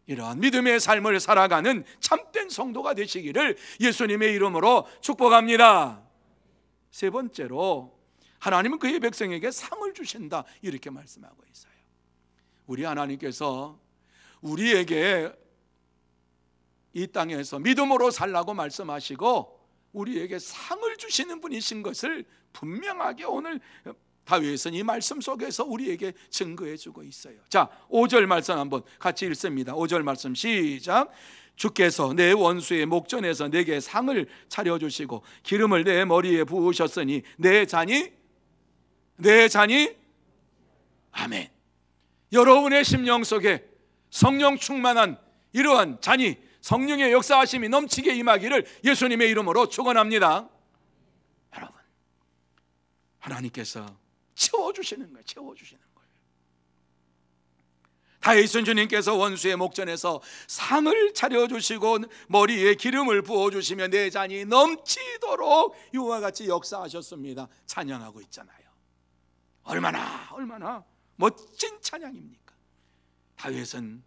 이러한 믿음의 삶을 살아가는 참된 성도가 되시기를 예수님의 이름으로 축복합니다. 세 번째로 하나님은 그의 백성에게 상을 주신다 이렇게 말씀하고 있어요. 우리 하나님께서 우리에게 이 땅에서 믿음으로 살라고 말씀하시고 우리에게 상을 주시는 분이신 것을 분명하게 오늘 다윗은 이 말씀 속에서 우리에게 증거해 주고 있어요. 자, 5절 말씀 한번 같이 읽습니다. 5절 말씀 시작. 주께서 내 원수의 목전에서 내게 상을 차려주시고 기름을 내 머리에 부으셨으니 내 잔이 아멘. 여러분의 심령 속에 성령 충만한 이러한 잔이 성령의 역사하심이 넘치게 임하기를 예수님의 이름으로 축원합니다. 여러분, 하나님께서 채워주시는 거예요. 다윗은 주님께서 원수의 목전에서 상을 차려주시고 머리에 기름을 부어주시며 내 잔이 넘치도록 이와 같이 역사하셨습니다. 찬양하고 있잖아요. 얼마나 멋진 찬양입니까? 다윗은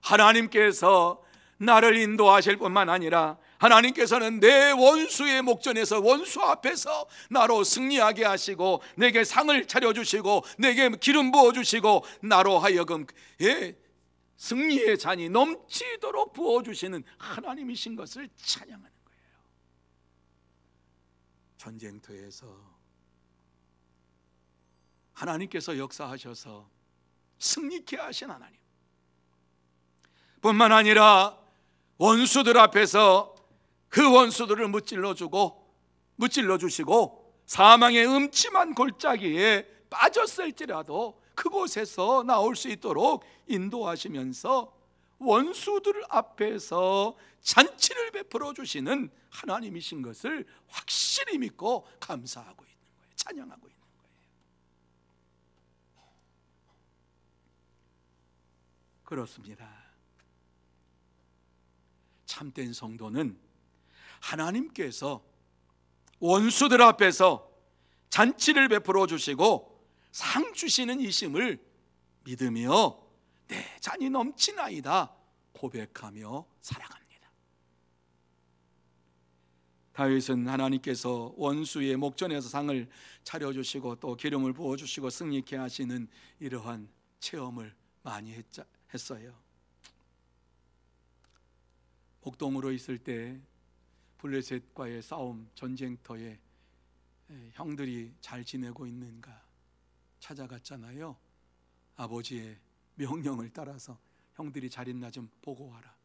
하나님께서 나를 인도하실 뿐만 아니라 하나님께서는 내 원수의 목전에서 원수 앞에서 나로 승리하게 하시고 내게 상을 차려주시고 내게 기름 부어주시고 나로 하여금 승리의 잔이 넘치도록 부어주시는 하나님이신 것을 찬양하는 거예요. 전쟁터에서 하나님께서 역사하셔서 승리케 하신 하나님 뿐만 아니라 원수들 앞에서 그 원수들을 무찔러 주시고 사망의 음침한 골짜기에 빠졌을지라도 그곳에서 나올 수 있도록 인도하시면서 원수들 앞에서 잔치를 베풀어 주시는 하나님이신 것을 확실히 믿고 감사하고 있는 거예요. 찬양하고 있는 거예요. 그렇습니다. 참된 성도는 하나님께서 원수들 앞에서 잔치를 베풀어 주시고 상 주시는 이심을 믿으며 내 잔이 넘치나이다 고백하며 살아갑니다. 다윗은 하나님께서 원수의 목전에서 상을 차려주시고 또 기름을 부어주시고 승리케 하시는 이러한 체험을 많이 했어요. 목동으로 있을 때 블레셋과의 싸움 전쟁터에 형들이 잘 지내고 있는가 찾아갔잖아요. 아버지의 명령을 따라서 형들이 잘 있나 좀 보고 와라.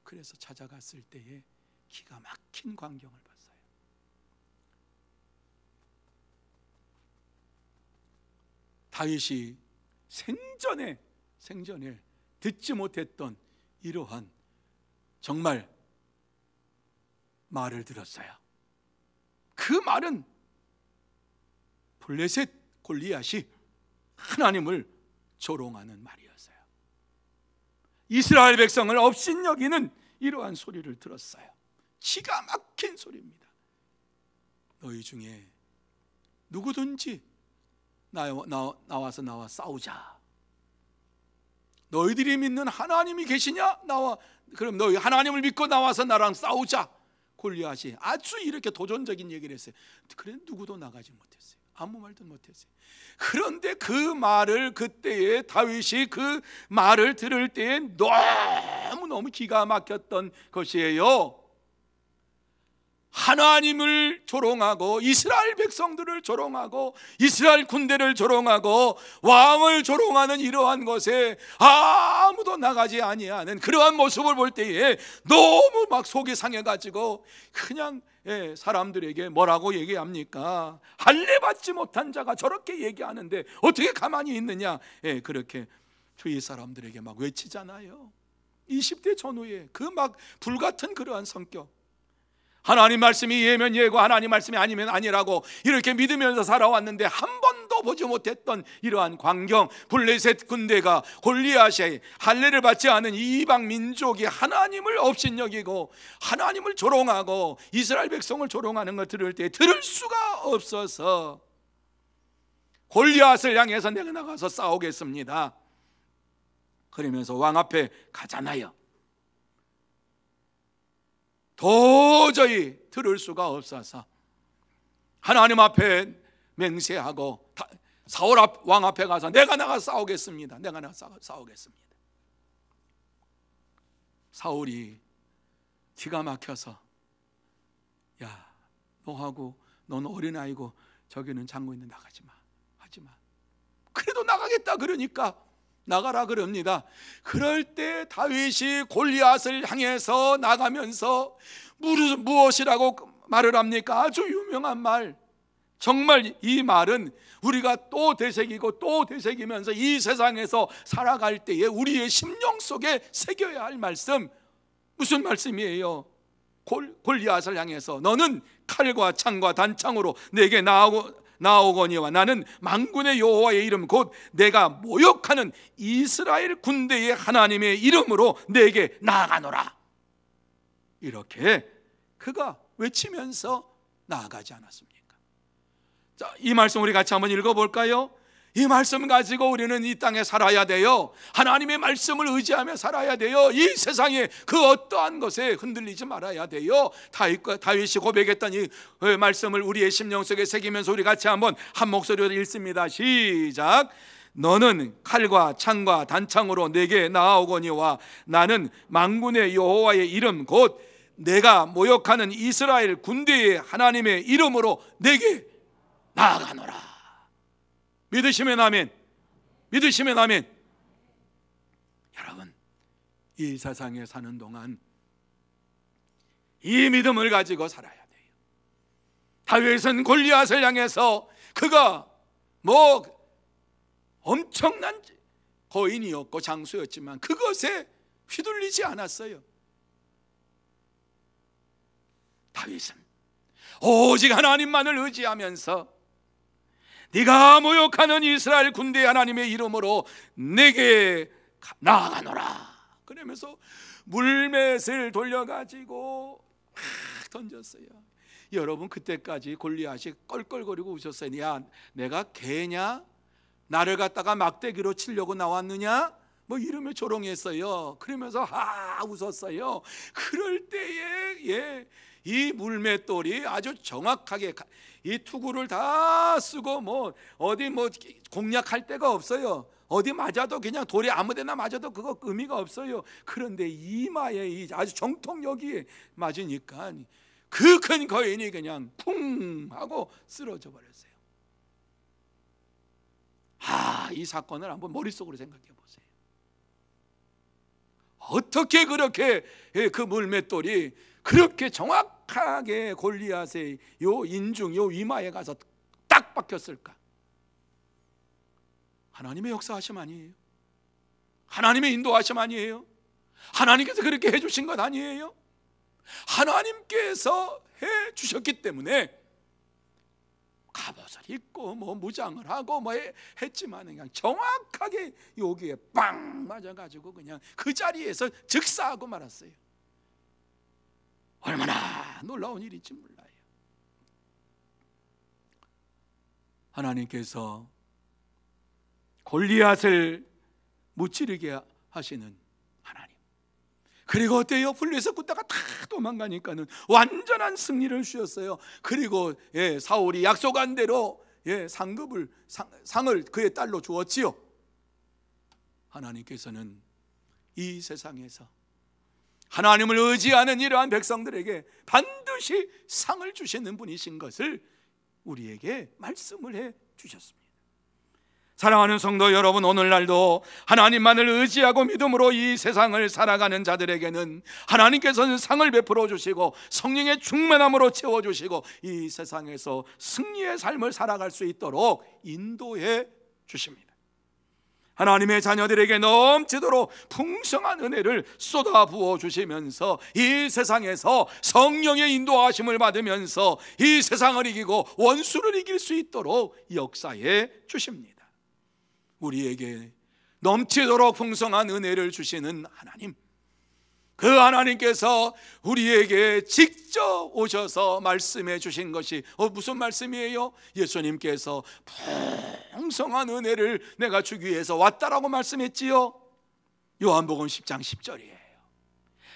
그래서 찾아갔을 때에 기가 막힌 광경을 봤어요. 다윗이 생전에 듣지 못했던 이러한 정말 말을 들었어요. 그 말은 블레셋 골리앗이 하나님을 조롱하는 말이었어요. 이스라엘 백성을 업신여기는 이러한 소리를 들었어요. 기가 막힌 소리입니다. 너희 중에 누구든지 나와서 나와 싸우자. 너희들이 믿는 하나님이 계시냐? 그럼 너희 하나님을 믿고 나와서 나랑 싸우자. 골리앗이 아주 이렇게 도전적인 얘기를 했어요. 그래 누구도 나가지 못했어요. 아무 말도 못했어요. 그런데 그 말을 그때에 다윗이 그 말을 들을 때에 너무너무 기가 막혔던 것이에요. 하나님을 조롱하고 이스라엘 백성들을 조롱하고 이스라엘 군대를 조롱하고 왕을 조롱하는 이러한 것에 아무도 나가지 아니하는 그러한 모습을 볼 때에 너무 막 속이 상해가지고 그냥 사람들에게 뭐라고 얘기합니까? 할례 받지 못한 자가 저렇게 얘기하는데 어떻게 가만히 있느냐? 그렇게 주위 사람들에게 막 외치잖아요. 20대 전후에 그 막 불같은 그러한 성격, 하나님 말씀이 예면 예고 하나님 말씀이 아니면 아니라고 이렇게 믿으면서 살아왔는데 한 번도 보지 못했던 이러한 광경, 블레셋 군대가 골리앗이 할례를 받지 않은 이방 민족이 하나님을 업신여기고 하나님을 조롱하고 이스라엘 백성을 조롱하는 걸 들을 때 들을 수가 없어서 골리앗을 향해서 내가 나가서 싸우겠습니다. 그러면서 왕 앞에 가잖아요. 도저히 들을 수가 없어서 하나님 앞에 맹세하고 사울 왕 앞에 가서 내가 나가 싸우겠습니다. 내가 나가 싸우겠습니다. 사울이 기가 막혀서 야, 너는 어린아이고 저기는 장군인데 나가지 마, 하지 마. 그래도 나가겠다 그러니까 나가라 그럽니다. 그럴 때 다윗이 골리앗을 향해서 나가면서 무엇이라고 말을 합니까? 아주 유명한 말. 정말 이 말은 우리가 또 되새기고 또 되새기면서 이 세상에서 살아갈 때에 우리의 심령 속에 새겨야 할 말씀. 무슨 말씀이에요? 골리앗을 향해서 너는 칼과 창과 단창으로 내게 나오거니와 나는 만군의 여호와의 이름 곧 내가 모욕하는 이스라엘 군대의 하나님의 이름으로 내게 나아가노라. 이렇게 그가 외치면서 나아가지 않았습니까? 자, 이 말씀 우리 같이 한번 읽어볼까요? 이 말씀 가지고 우리는 이 땅에 살아야 돼요. 하나님의 말씀을 의지하며 살아야 돼요. 이 세상에 그 어떠한 것에 흔들리지 말아야 돼요. 다윗이 고백했던 이 말씀을 우리의 심령 속에 새기면서 우리 같이 한번 한 목소리로 읽습니다. 시작. 너는 칼과 창과 단창으로 내게 나아오거니와 나는 만군의 여호와의 이름 곧 내가 모욕하는 이스라엘 군대의 하나님의 이름으로 내게 나아가노라. 믿으시면 아멘. 믿으시면 아멘. 여러분, 이 세상에 사는 동안 이 믿음을 가지고 살아야 돼요. 다윗은 골리앗을 향해서 그가 엄청난 거인이었고 장수였지만 그것에 휘둘리지 않았어요. 다윗은 오직 하나님만을 의지하면서 네가 모욕하는 이스라엘 군대 하나님의 이름으로 내게 나아가노라. 그러면서 물맷을 돌려가지고 던졌어요. 여러분, 그때까지 골리앗이 껄껄거리고 웃었어요. 야, 내가 개냐? 나를 갖다가 막대기로 치려고 나왔느냐? 이러며 조롱했어요. 그러면서 웃었어요. 그럴 때에 이 물맷돌이 아주 정확하게 이 투구를 다 쓰고 어디 공략할 데가 없어요. 어디 맞아도 그냥 돌이 아무데나 맞아도 그거 의미가 없어요. 그런데 이마에 아주 정통 여기에 맞으니까 그 큰 거인이 그냥 쿵 하고 쓰러져 버렸어요. 이 사건을 한번 머릿속으로 생각해 보세요. 어떻게 그렇게 그 물맷돌이 그렇게 정확하게 골리앗의 요 인중, 요 위마에 가서 딱 박혔을까? 하나님의 역사하심 아니에요? 하나님의 인도하심 아니에요? 하나님께서 그렇게 해주신 것 아니에요? 하나님께서 해주셨기 때문에 갑옷을 입고 무장을 하고 했지만 그냥 정확하게 여기에 빵 맞아가지고 그냥 그 자리에서 즉사하고 말았어요. 얼마나 놀라운 일인지 몰라요. 하나님께서 골리앗을 무찌르게 하시는 하나님. 그리고 어때요? 불리에서 굽다가 다 도망가니까는 완전한 승리를 주셨어요. 그리고 사울이 약속한 대로 상을 그의 딸로 주었지요. 하나님께서는 이 세상에서 하나님을 의지하는 이러한 백성들에게 반드시 상을 주시는 분이신 것을 우리에게 말씀을 해 주셨습니다. 사랑하는 성도 여러분, 오늘날도 하나님만을 의지하고 믿음으로 이 세상을 살아가는 자들에게는 하나님께서는 상을 베풀어 주시고 성령의 충만함으로 채워주시고 이 세상에서 승리의 삶을 살아갈 수 있도록 인도해 주십니다. 하나님의 자녀들에게 넘치도록 풍성한 은혜를 쏟아 부어 주시면서 이 세상에서 성령의 인도하심을 받으면서 이 세상을 이기고 원수를 이길 수 있도록 역사해 주십니다. 우리에게 넘치도록 풍성한 은혜를 주시는 하나님, 그 하나님께서 우리에게 직접 오셔서 말씀해 주신 것이 무슨 말씀이에요? 예수님께서 풍성한 은혜를 내가 주기 위해서 왔다라고 말씀했지요. 요한복음 10장 10절이에요.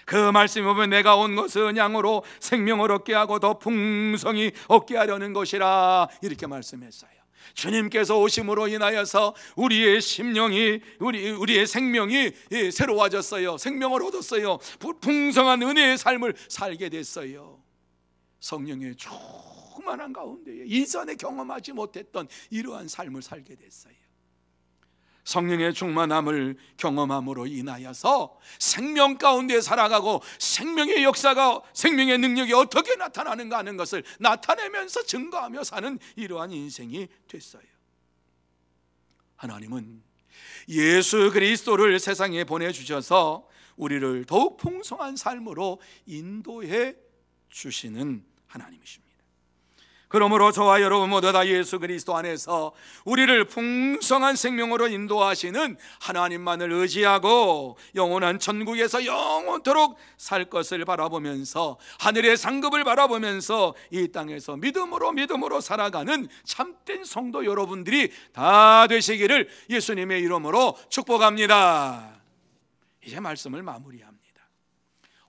그 말씀에 보면 내가 온 것은 양으로 생명을 얻게 하고 더 풍성히 얻게 하려는 것이라 이렇게 말씀했어요. 주님께서 오심으로 인하여서 우리의 심령이 우리의 생명이 새로워졌어요. 생명을 얻었어요. 풍성한 은혜의 삶을 살게 됐어요. 성령의 충만한 가운데 이전에 경험하지 못했던 이러한 삶을 살게 됐어요. 성령의 충만함을 경험함으로 인하여서 생명 가운데 살아가고 생명의 역사가, 생명의 능력이 어떻게 나타나는가 하는 것을 나타내면서 증거하며 사는 이러한 인생이 됐어요. 하나님은 예수 그리스도를 세상에 보내주셔서 우리를 더욱 풍성한 삶으로 인도해 주시는 하나님이십니다. 그러므로 저와 여러분 모두 다 예수 그리스도 안에서 우리를 풍성한 생명으로 인도하시는 하나님만을 의지하고 영원한 천국에서 영원토록 살 것을 바라보면서 하늘의 상급을 바라보면서 이 땅에서 믿음으로 살아가는 참된 성도 여러분들이 다 되시기를 예수님의 이름으로 축복합니다. 이제 말씀을 마무리합니다.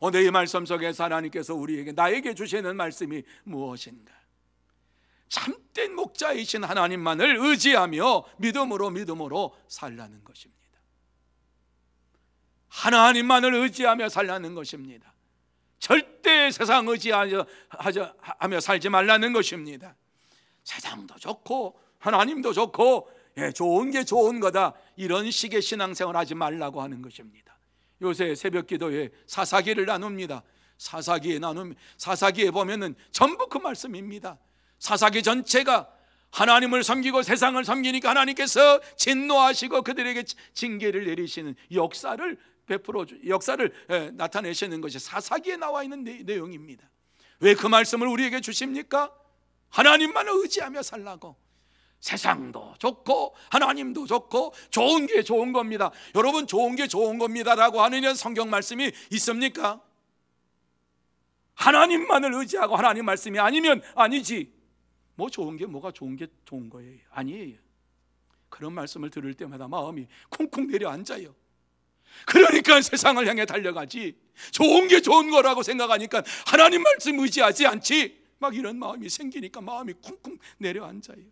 오늘 이 말씀 속에서 하나님께서 나에게 주시는 말씀이 무엇인가? 참된 목자이신 하나님만을 의지하며 믿음으로 살라는 것입니다. 하나님만을 의지하며 살라는 것입니다. 절대 세상 의지하며 살지 말라는 것입니다. 세상도 좋고 하나님도 좋고 좋은 게 좋은 거다, 이런 식의 신앙생활 하지 말라고 하는 것입니다. 요새 새벽 기도에 사사기를 나눕니다. 사사기에 보면은 전부 그 말씀입니다. 사사기 전체가 하나님을 섬기고 세상을 섬기니까 하나님께서 진노하시고 그들에게 징계를 내리시는 역사를 나타내시는 것이 사사기에 나와 있는 내용입니다. 왜 그 말씀을 우리에게 주십니까? 하나님만을 의지하며 살라고. 세상도 좋고 하나님도 좋고 좋은 게 좋은 겁니다. 여러분, 좋은 게 좋은 겁니다라고 하는 성경 말씀이 있습니까? 하나님만을 의지하고 하나님 말씀이 아니면 아니지. 좋은 게 뭐가 좋은 게 좋은 거예요? 아니에요. 그런 말씀을 들을 때마다 마음이 쿵쿵 내려앉아요. 그러니까 세상을 향해 달려가지, 좋은 게 좋은 거라고 생각하니까 하나님 말씀 의지하지 않지, 이런 마음이 생기니까 마음이 쿵쿵 내려앉아요.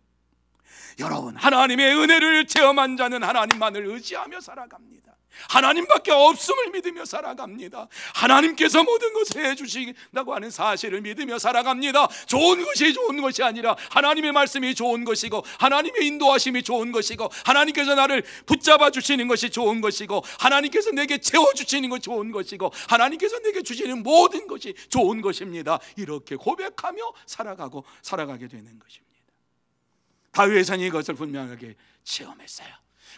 여러분, 하나님의 은혜를 체험한 자는 하나님만을 의지하며 살아갑니다. 하나님밖에 없음을 믿으며 살아갑니다. 하나님께서 모든 것을 해주신다고 하는 사실을 믿으며 살아갑니다. 좋은 것이 좋은 것이 아니라 하나님의 말씀이 좋은 것이고, 하나님의 인도하심이 좋은 것이고, 하나님께서 나를 붙잡아 주시는 것이 좋은 것이고, 하나님께서 내게 채워주시는 것이 좋은 것이고, 하나님께서 내게 주시는 모든 것이 좋은 것입니다. 이렇게 고백하며 살아가게 되는 것입니다. 다윗은 이것을 분명하게 체험했어요.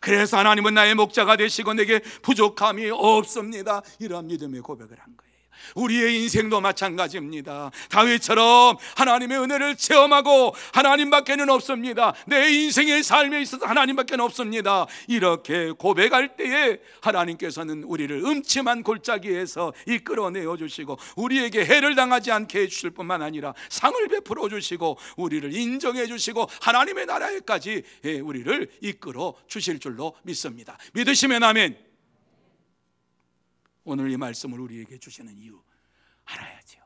그래서 하나님은 나의 목자가 되시고 내게 부족함이 없습니다. 이러한 믿음의 고백을 한 거예요. 우리의 인생도 마찬가지입니다. 다윗처럼 하나님의 은혜를 체험하고 하나님밖에는 없습니다. 내 인생의 삶에 있어서 하나님밖에는 없습니다. 이렇게 고백할 때에 하나님께서는 우리를 음침한 골짜기에서 이끌어내어 주시고, 우리에게 해를 당하지 않게 해주실 뿐만 아니라 상을 베풀어 주시고, 우리를 인정해 주시고 하나님의 나라에까지 우리를 이끌어 주실 줄로 믿습니다. 믿으시면 아멘. 오늘 이 말씀을 우리에게 주시는 이유 알아야죠.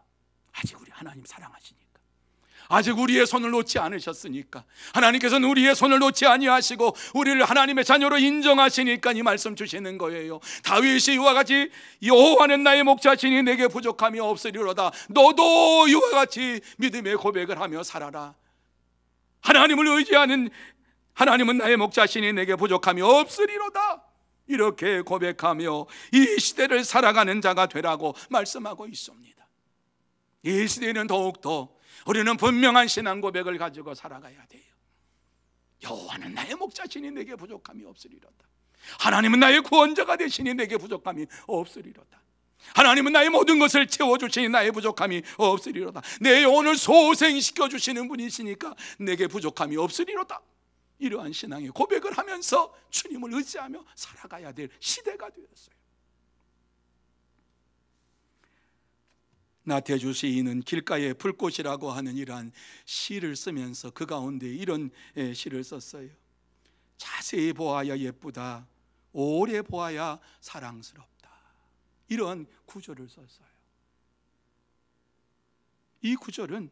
아직 우리 하나님 사랑하시니까, 아직 우리의 손을 놓지 않으셨으니까, 하나님께서는 우리의 손을 놓지 아니하시고 우리를 하나님의 자녀로 인정하시니까 이 말씀 주시는 거예요. 다윗이 이와 같이 여호와는 나의 목자시니 내게 부족함이 없으리로다. 너도 이와 같이 믿음의 고백을 하며 살아라. 하나님을 의지하는, 하나님은 나의 목자시니 내게 부족함이 없으리로다. 이렇게 고백하며 이 시대를 살아가는 자가 되라고 말씀하고 있습니다. 이 시대는 더욱더 우리는 분명한 신앙 고백을 가지고 살아가야 돼요. 여호와는 나의 목자시니 내게 부족함이 없으리로다. 하나님은 나의 구원자가 되시니 내게 부족함이 없으리로다. 하나님은 나의 모든 것을 채워주시니 나의 부족함이 없으리로다. 내 영혼을 소생시켜주시는 분이시니까 내게 부족함이 없으리로다. 이러한 신앙의 고백을 하면서 주님을 의지하며 살아가야 될 시대가 되었어요. 나태주 시인은 길가의 불꽃이라고 하는 이러한 시를 쓰면서 그 가운데 이런 시를 썼어요. 자세히 보아야 예쁘다, 오래 보아야 사랑스럽다. 이런 구절을 썼어요. 이 구절은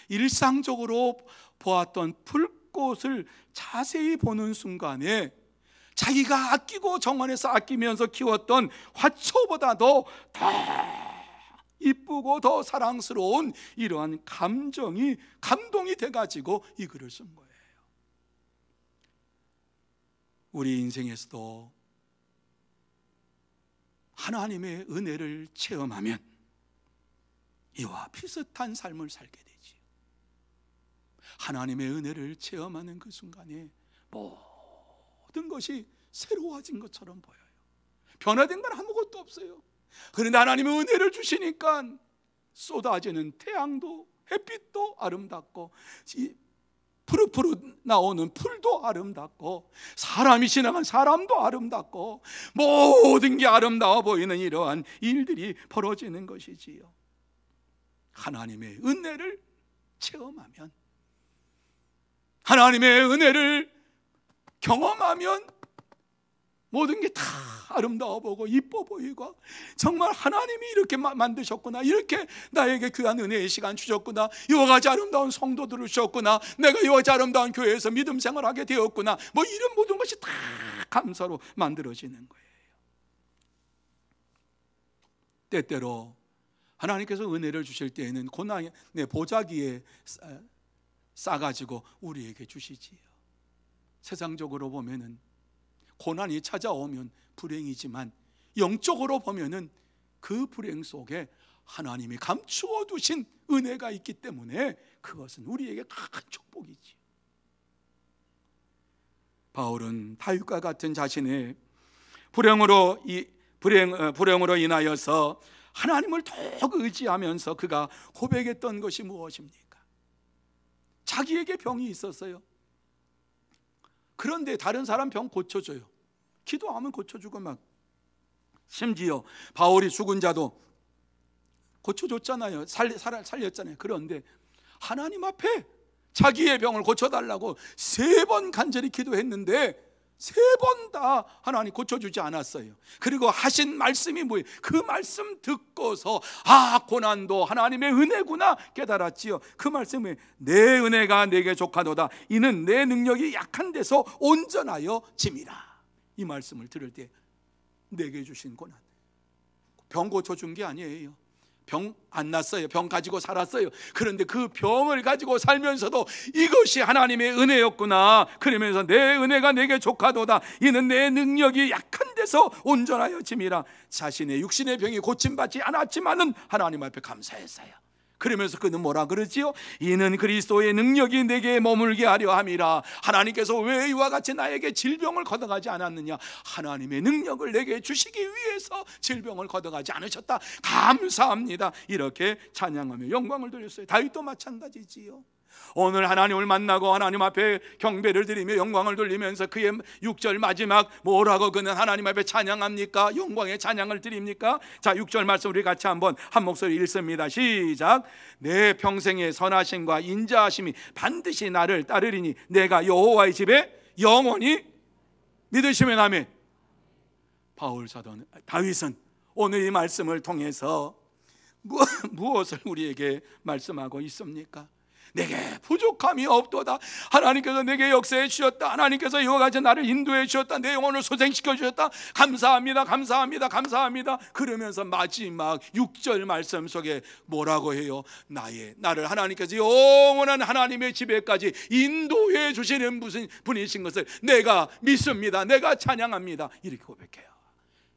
일상적으로 보았던 불꽃을 자세히 보는 순간에 자기가 아끼고 정원에서 아끼면서 키웠던 화초보다도 더 이쁘고 더 사랑스러운 이러한 감동이 돼가지고 이 글을 쓴 거예요. 우리 인생에서도 하나님의 은혜를 체험하면 이와 비슷한 삶을 살게 되지. 하나님의 은혜를 체험하는 그 순간에 모든 것이 새로워진 것처럼 보여요. 변화된 건 아무것도 없어요. 그런데 하나님의 은혜를 주시니까 쏟아지는 태양도 햇빛도 아름답고, 푸르푸르 나오는 풀도 아름답고, 사람이 지나간 사람도 아름답고, 모든 게 아름다워 보이는 이러한 일들이 벌어지는 것이지요. 하나님의 은혜를 체험하면, 하나님의 은혜를 경험하면 모든 게 다 아름다워 보고 이뻐 보이고, 정말 하나님이 이렇게 만드셨구나, 이렇게 나에게 귀한 은혜의 시간 주셨구나, 이와 같이 아름다운 성도들을 주셨구나, 내가 이와 같이 아름다운 교회에서 믿음 생활하게 되었구나, 뭐 이런 모든 것이 다 감사로 만들어지는 거예요. 때때로 하나님께서 은혜를 주실 때에는 고난의 보자기에 싸가지고 우리에게 주시지요. 세상적으로 보면은 고난이 찾아오면 불행이지만, 영적으로 보면은 그 불행 속에 하나님이 감추어 두신 은혜가 있기 때문에 그것은 우리에게 큰 축복이지. 바울은 다윗과 같은 자신의 불행으로 인하여서 하나님을 더욱 의지하면서 그가 고백했던 것이 무엇입니까? 자기에게 병이 있었어요. 그런데 다른 사람 병 고쳐줘요. 기도하면 고쳐주고, 막 심지어 바울이 죽은 자도 고쳐줬잖아요. 살렸잖아요. 그런데 하나님 앞에 자기의 병을 고쳐달라고 3번 간절히 기도했는데 3번 다 하나님 고쳐주지 않았어요. 그리고 하신 말씀이 뭐예요? 그 말씀 듣고서 고난도 하나님의 은혜구나 깨달았지요. 그 말씀이 내 은혜가 내게 족하도다. 이는 내 능력이 약한 데서 온전하여 짐이라. 이 말씀을 들을 때 내게 주신 고난. 병 고쳐준 게 아니에요. 병 안 났어요. 병 가지고 살았어요. 그런데 그 병을 가지고 살면서도 이것이 하나님의 은혜였구나. 그러면서 내 은혜가 내게 족하도다. 이는 내 능력이 약한 데서 온전하여 짐이라. 자신의 육신의 병이 고침받지 않았지만은 하나님 앞에 감사했어요. 그러면서 그는 뭐라 그러지요? 이는 그리스도의 능력이 내게 머물게 하려 함이라. 하나님께서 왜 이와 같이 나에게 질병을 걷어가지 않았느냐? 하나님의 능력을 내게 주시기 위해서 질병을 걷어가지 않으셨다. 감사합니다. 이렇게 찬양하며 영광을 돌렸어요. 다윗도 마찬가지지요. 오늘 하나님을 만나고 하나님 앞에 경배를 드리며 영광을 돌리면서 그의 6절 마지막 뭐라고 그는 하나님 앞에 찬양합니까? 영광의 찬양을 드립니까? 자, 6절 말씀 우리 같이 한번 한 목소리 읽습니다. 시작. 내 평생의 선하심과 인자하심이 반드시 나를 따르리니 내가 여호와의 집에 영원히 믿으시면 아멘. 바울 사도는, 다윗은 오늘 이 말씀을 통해서 무엇을 우리에게 말씀하고 있습니까? 내게 부족함이 없도다. 하나님께서 내게 역사해 주셨다. 하나님께서 이와 같이 나를 인도해 주셨다. 내 영혼을 소생시켜 주셨다. 감사합니다. 감사합니다. 감사합니다. 그러면서 마지막 6절 말씀 속에 뭐라고 해요? 나를 하나님께서 영원한 하나님의 집에까지 인도해 주시는 분이신 것을 내가 믿습니다. 내가 찬양합니다. 이렇게 고백해요.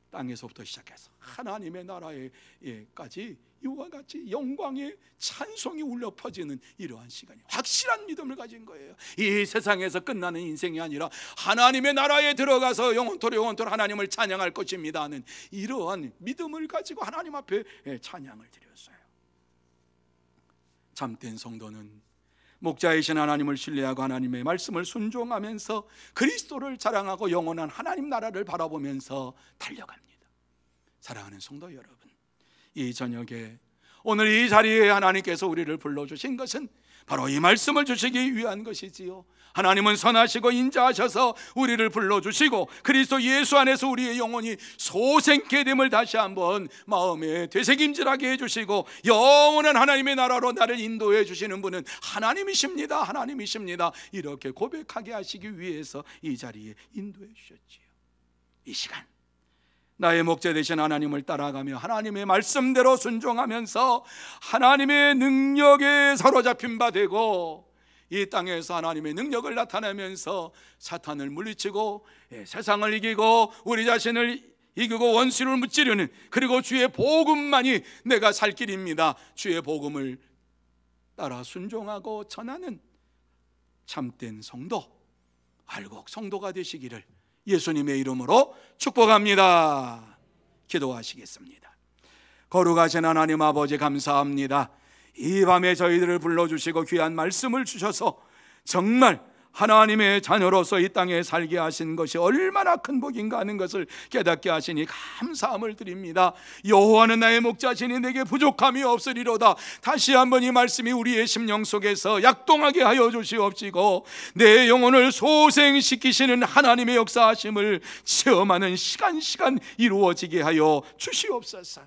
땅에서부터 시작해서 하나님의 나라에까지 이와 같이 영광의 찬송이 울려 퍼지는 이러한 시간이 확실한 믿음을 가진 거예요. 이 세상에서 끝나는 인생이 아니라 하나님의 나라에 들어가서 영원토록 하나님을 찬양할 것입니다 하는 이러한 믿음을 가지고 하나님 앞에 찬양을 드렸어요. 참된 성도는 목자이신 하나님을 신뢰하고 하나님의 말씀을 순종하면서 그리스도를 자랑하고 영원한 하나님 나라를 바라보면서 달려갑니다. 사랑하는 성도 여러분, 이 저녁에 오늘 이 자리에 하나님께서 우리를 불러주신 것은 바로 이 말씀을 주시기 위한 것이지요. 하나님은 선하시고 인자하셔서 우리를 불러주시고 그리스도 예수 안에서 우리의 영혼이 소생케 됨을 다시 한번 마음에 되새김질하게 해주시고 영원한 하나님의 나라로 나를 인도해 주시는 분은 하나님이십니다. 하나님이십니다. 이렇게 고백하게 하시기 위해서 이 자리에 인도해 주셨지요. 이 시간 나의 목자 되신 하나님을 따라가며 하나님의 말씀대로 순종하면서 하나님의 능력에 사로잡힌 바 되고 이 땅에서 하나님의 능력을 나타내면서 사탄을 물리치고 세상을 이기고 우리 자신을 이기고 원수를 무찌르는, 그리고 주의 복음만이 내가 살 길입니다. 주의 복음을 따라 순종하고 전하는 참된 성도, 알곡 성도가 되시기를 예수님의 이름으로 축복합니다. 기도하시겠습니다. 거룩하신 하나님 아버지, 감사합니다. 이 밤에 저희들을 불러주시고 귀한 말씀을 주셔서 정말 하나님의 자녀로서 이 땅에 살게 하신 것이 얼마나 큰 복인가 하는 것을 깨닫게 하시니 감사함을 드립니다. 여호와는 나의 목자시니 내게 부족함이 없으리로다. 다시 한번 이 말씀이 우리의 심령 속에서 약동하게 하여 주시옵시고 내 영혼을 소생시키시는 하나님의 역사하심을 체험하는 시간 이루어지게 하여 주시옵소서.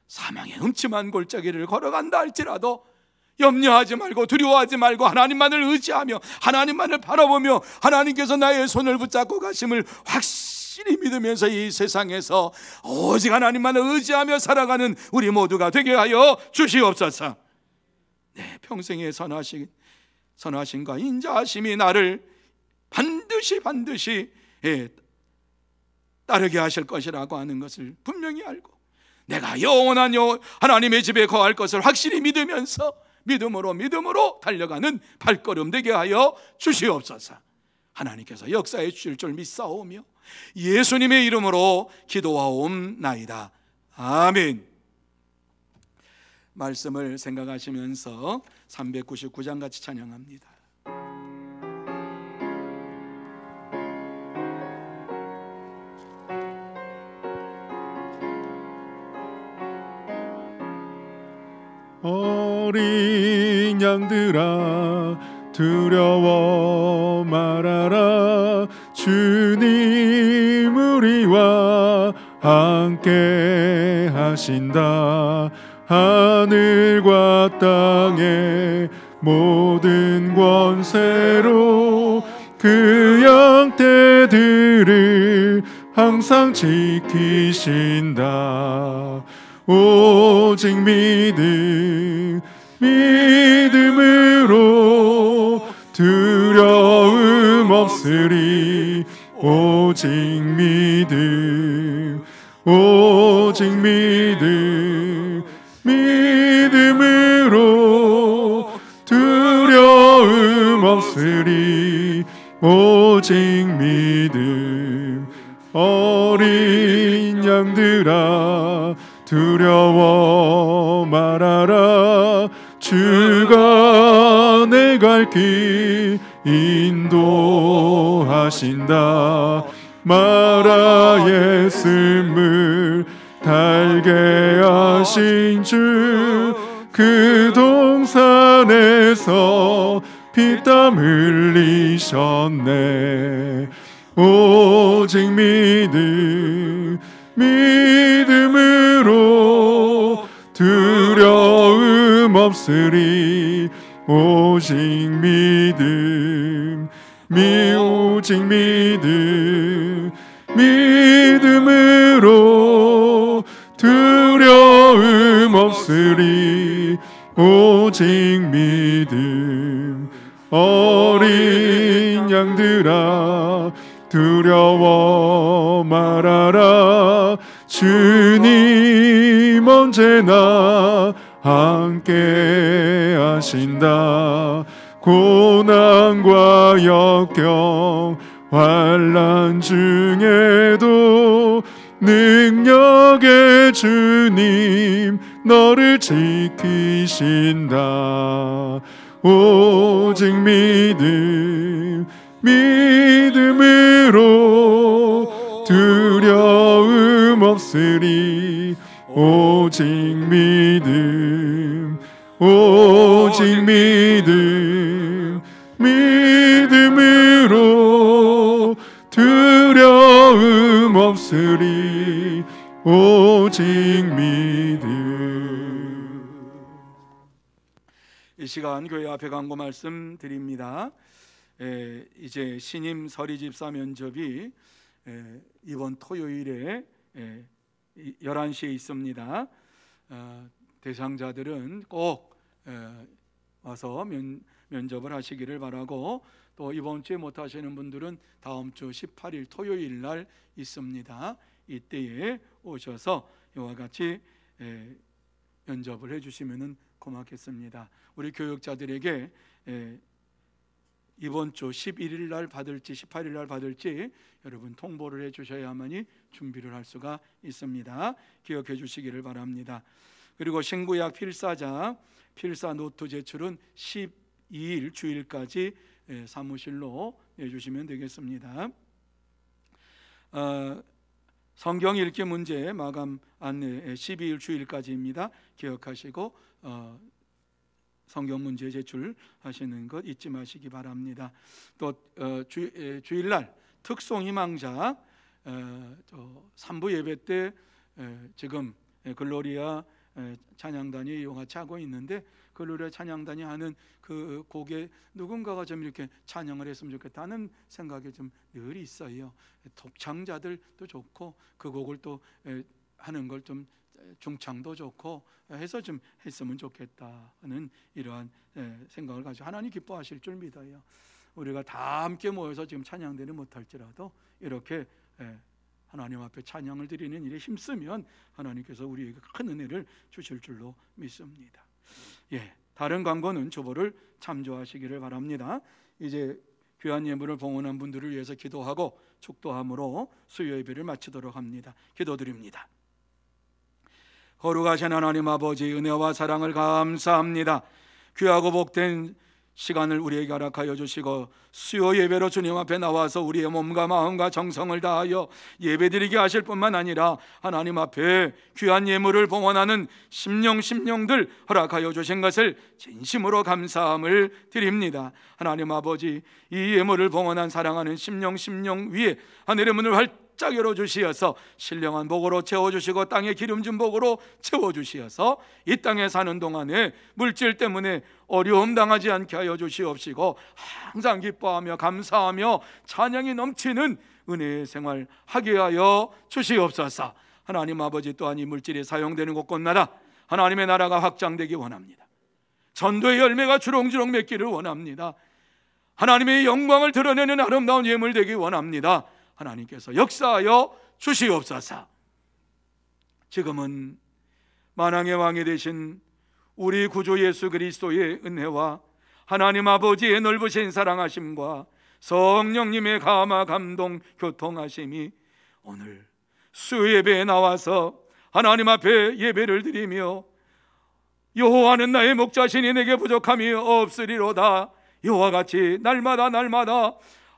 사망의 음침한 골짜기를 걸어간다 할지라도 염려하지 말고 두려워하지 말고 하나님만을 의지하며 하나님만을 바라보며 하나님께서 나의 손을 붙잡고 가심을 확실히 믿으면서 이 세상에서 오직 하나님만을 의지하며 살아가는 우리 모두가 되게 하여 주시옵소서. 내 평생의 선하심과 인자하심이 나를 반드시 따르게 하실 것이라고 하는 것을 분명히 알고 내가 영원한 하나님의 집에 거할 것을 확실히 믿으면서 믿음으로 달려가는 발걸음 되게 하여 주시옵소서. 하나님께서 역사해 주실 줄 믿사오며 예수님의 이름으로 기도하옵나이다. 아멘. 말씀을 생각하시면서 399장 같이 찬양합니다. 어린 양들아 두려워 말아라. 주님 우리와 함께 하신다. 하늘과 땅의 모든 권세로 그 양떼들을 항상 지키신다. 오직 믿음으로 두려움 없으리. 오직 믿음으로 두려움 없으리. 오직 믿음. 어린 양들아 두려워 말아라. 주가 내 갈 길 인도하신다. 마라의 쓴물 달게 하신 주, 그 동산에서 피땀 흘리셨네. 오직 믿음으로 두려움 없으리. 오직 믿음으로 두려움 없으리. 오직 믿음. 어린 양들아 두려워 말아라. 주님 언제나 함께 하신다. 고난과 역경 환난 중에도 능력의 주님 너를 지키신다. 오직 믿음으로 두려움 없으리. 오직 믿음으로 두려움 없으리. 오직 믿음. 이 시간 교회 앞에 광고 말씀 드립니다. 이제 신임 서리집사 면접이 이번 토요일에 11시에 있습니다. 대상자들은 꼭 와서 면접을 하시기를 바라고, 또 이번 주에 못 하시는 분들은 다음 주 18일 토요일 날 있습니다. 이때에 오셔서 이와 같이 면접을 해주시면 고맙겠습니다. 우리 교육자들에게 이번 주 11일 날 받을지 18일 날 받을지 여러분 통보를 해주셔야만이 준비를 할 수가 있습니다. 기억해 주시기를 바랍니다. 그리고 신구약 필사 노트 제출은 12일 주일까지 사무실로 내주시면 되겠습니다. 성경 읽기 문제 마감 안내 12일 주일까지입니다. 기억하시고 성경 문제 제출하시는 것 잊지 마시기 바랍니다. 또 주일날 특송 희망자 3부 예배 때 지금 글로리아 찬양단이 같이 하고 있는데, 글로리아 찬양단이 하는 그 곡에 누군가가 좀 이렇게 찬양을 했으면 좋겠다는 생각이 좀 늘 있어요. 독창자들도 좋고 그 곡을 또 하는 걸 좀 중창도 좋고 해서 좀 했으면 좋겠다는 이러한 생각을 가지고 하나님 기뻐하실 줄 믿어요. 우리가 다 함께 모여서 지금 찬양대는 못할지라도 이렇게 하나님 앞에 찬양을 드리는 일에 힘쓰면 하나님께서 우리에게 큰 은혜를 주실 줄로 믿습니다. 다른 광고는 주보를 참조하시기를 바랍니다. 이제 귀한 예물을 봉헌한 분들을 위해서 기도하고 축도함으로 수요 예배를 마치도록 합니다. 기도드립니다. 거룩하신 하나님 아버지, 은혜와 사랑을 감사합니다. 귀하고 복된 시간을 우리에게 허락하여 주시고 수요 예배로 주님 앞에 나와서 우리의 몸과 마음과 정성을 다하여 예배드리게 하실 뿐만 아니라 하나님 앞에 귀한 예물을 봉헌하는 심령들 허락하여 주신 것을 진심으로 감사함을 드립니다. 하나님 아버지, 이 예물을 봉헌한 사랑하는 심령 위에 하늘의 문을 활짝 열어주시어서 신령한 복으로 채워주시고 땅에 기름진 복으로 채워주시어서 이 땅에 사는 동안에 물질 때문에 어려움 당하지 않게 하여 주시옵시고 항상 기뻐하며 감사하며 찬양이 넘치는 은혜의 생활 하게 하여 주시옵소서. 하나님 아버지, 또한 이 물질이 사용되는 곳곳마다 하나님의 나라가 확장되기 원합니다. 전도의 열매가 주렁주렁 맺기를 원합니다. 하나님의 영광을 드러내는 아름다운 예물 되기 원합니다. 하나님께서 역사하여 주시옵소서. 지금은 만왕의 왕이 되신 우리 구주 예수 그리스도의 은혜와 하나님 아버지의 넓으신 사랑하심과 성령님의 감화 감동 교통하심이 오늘 수예배에 나와서 하나님 앞에 예배를 드리며 여호와는 나의 목자시니 내게 부족함이 없으리로다, 이와 같이 날마다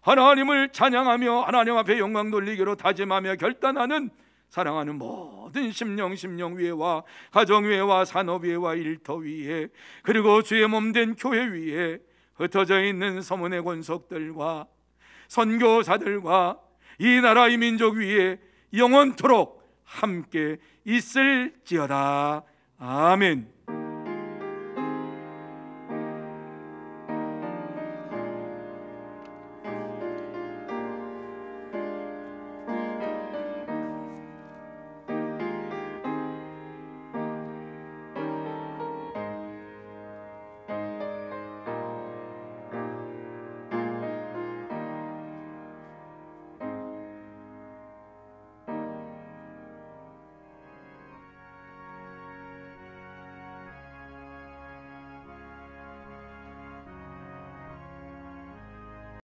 하나님을 찬양하며 하나님 앞에 영광 돌리기로 다짐하며 결단하는 사랑하는 모든 심령 위에와 가정 위에와 산업 위에와 일터 위에, 그리고 주의 몸된 교회 위에 흩어져 있는 서문의 권속들과 선교사들과 이 나라 이 민족 위에 영원토록 함께 있을지어다. 아멘.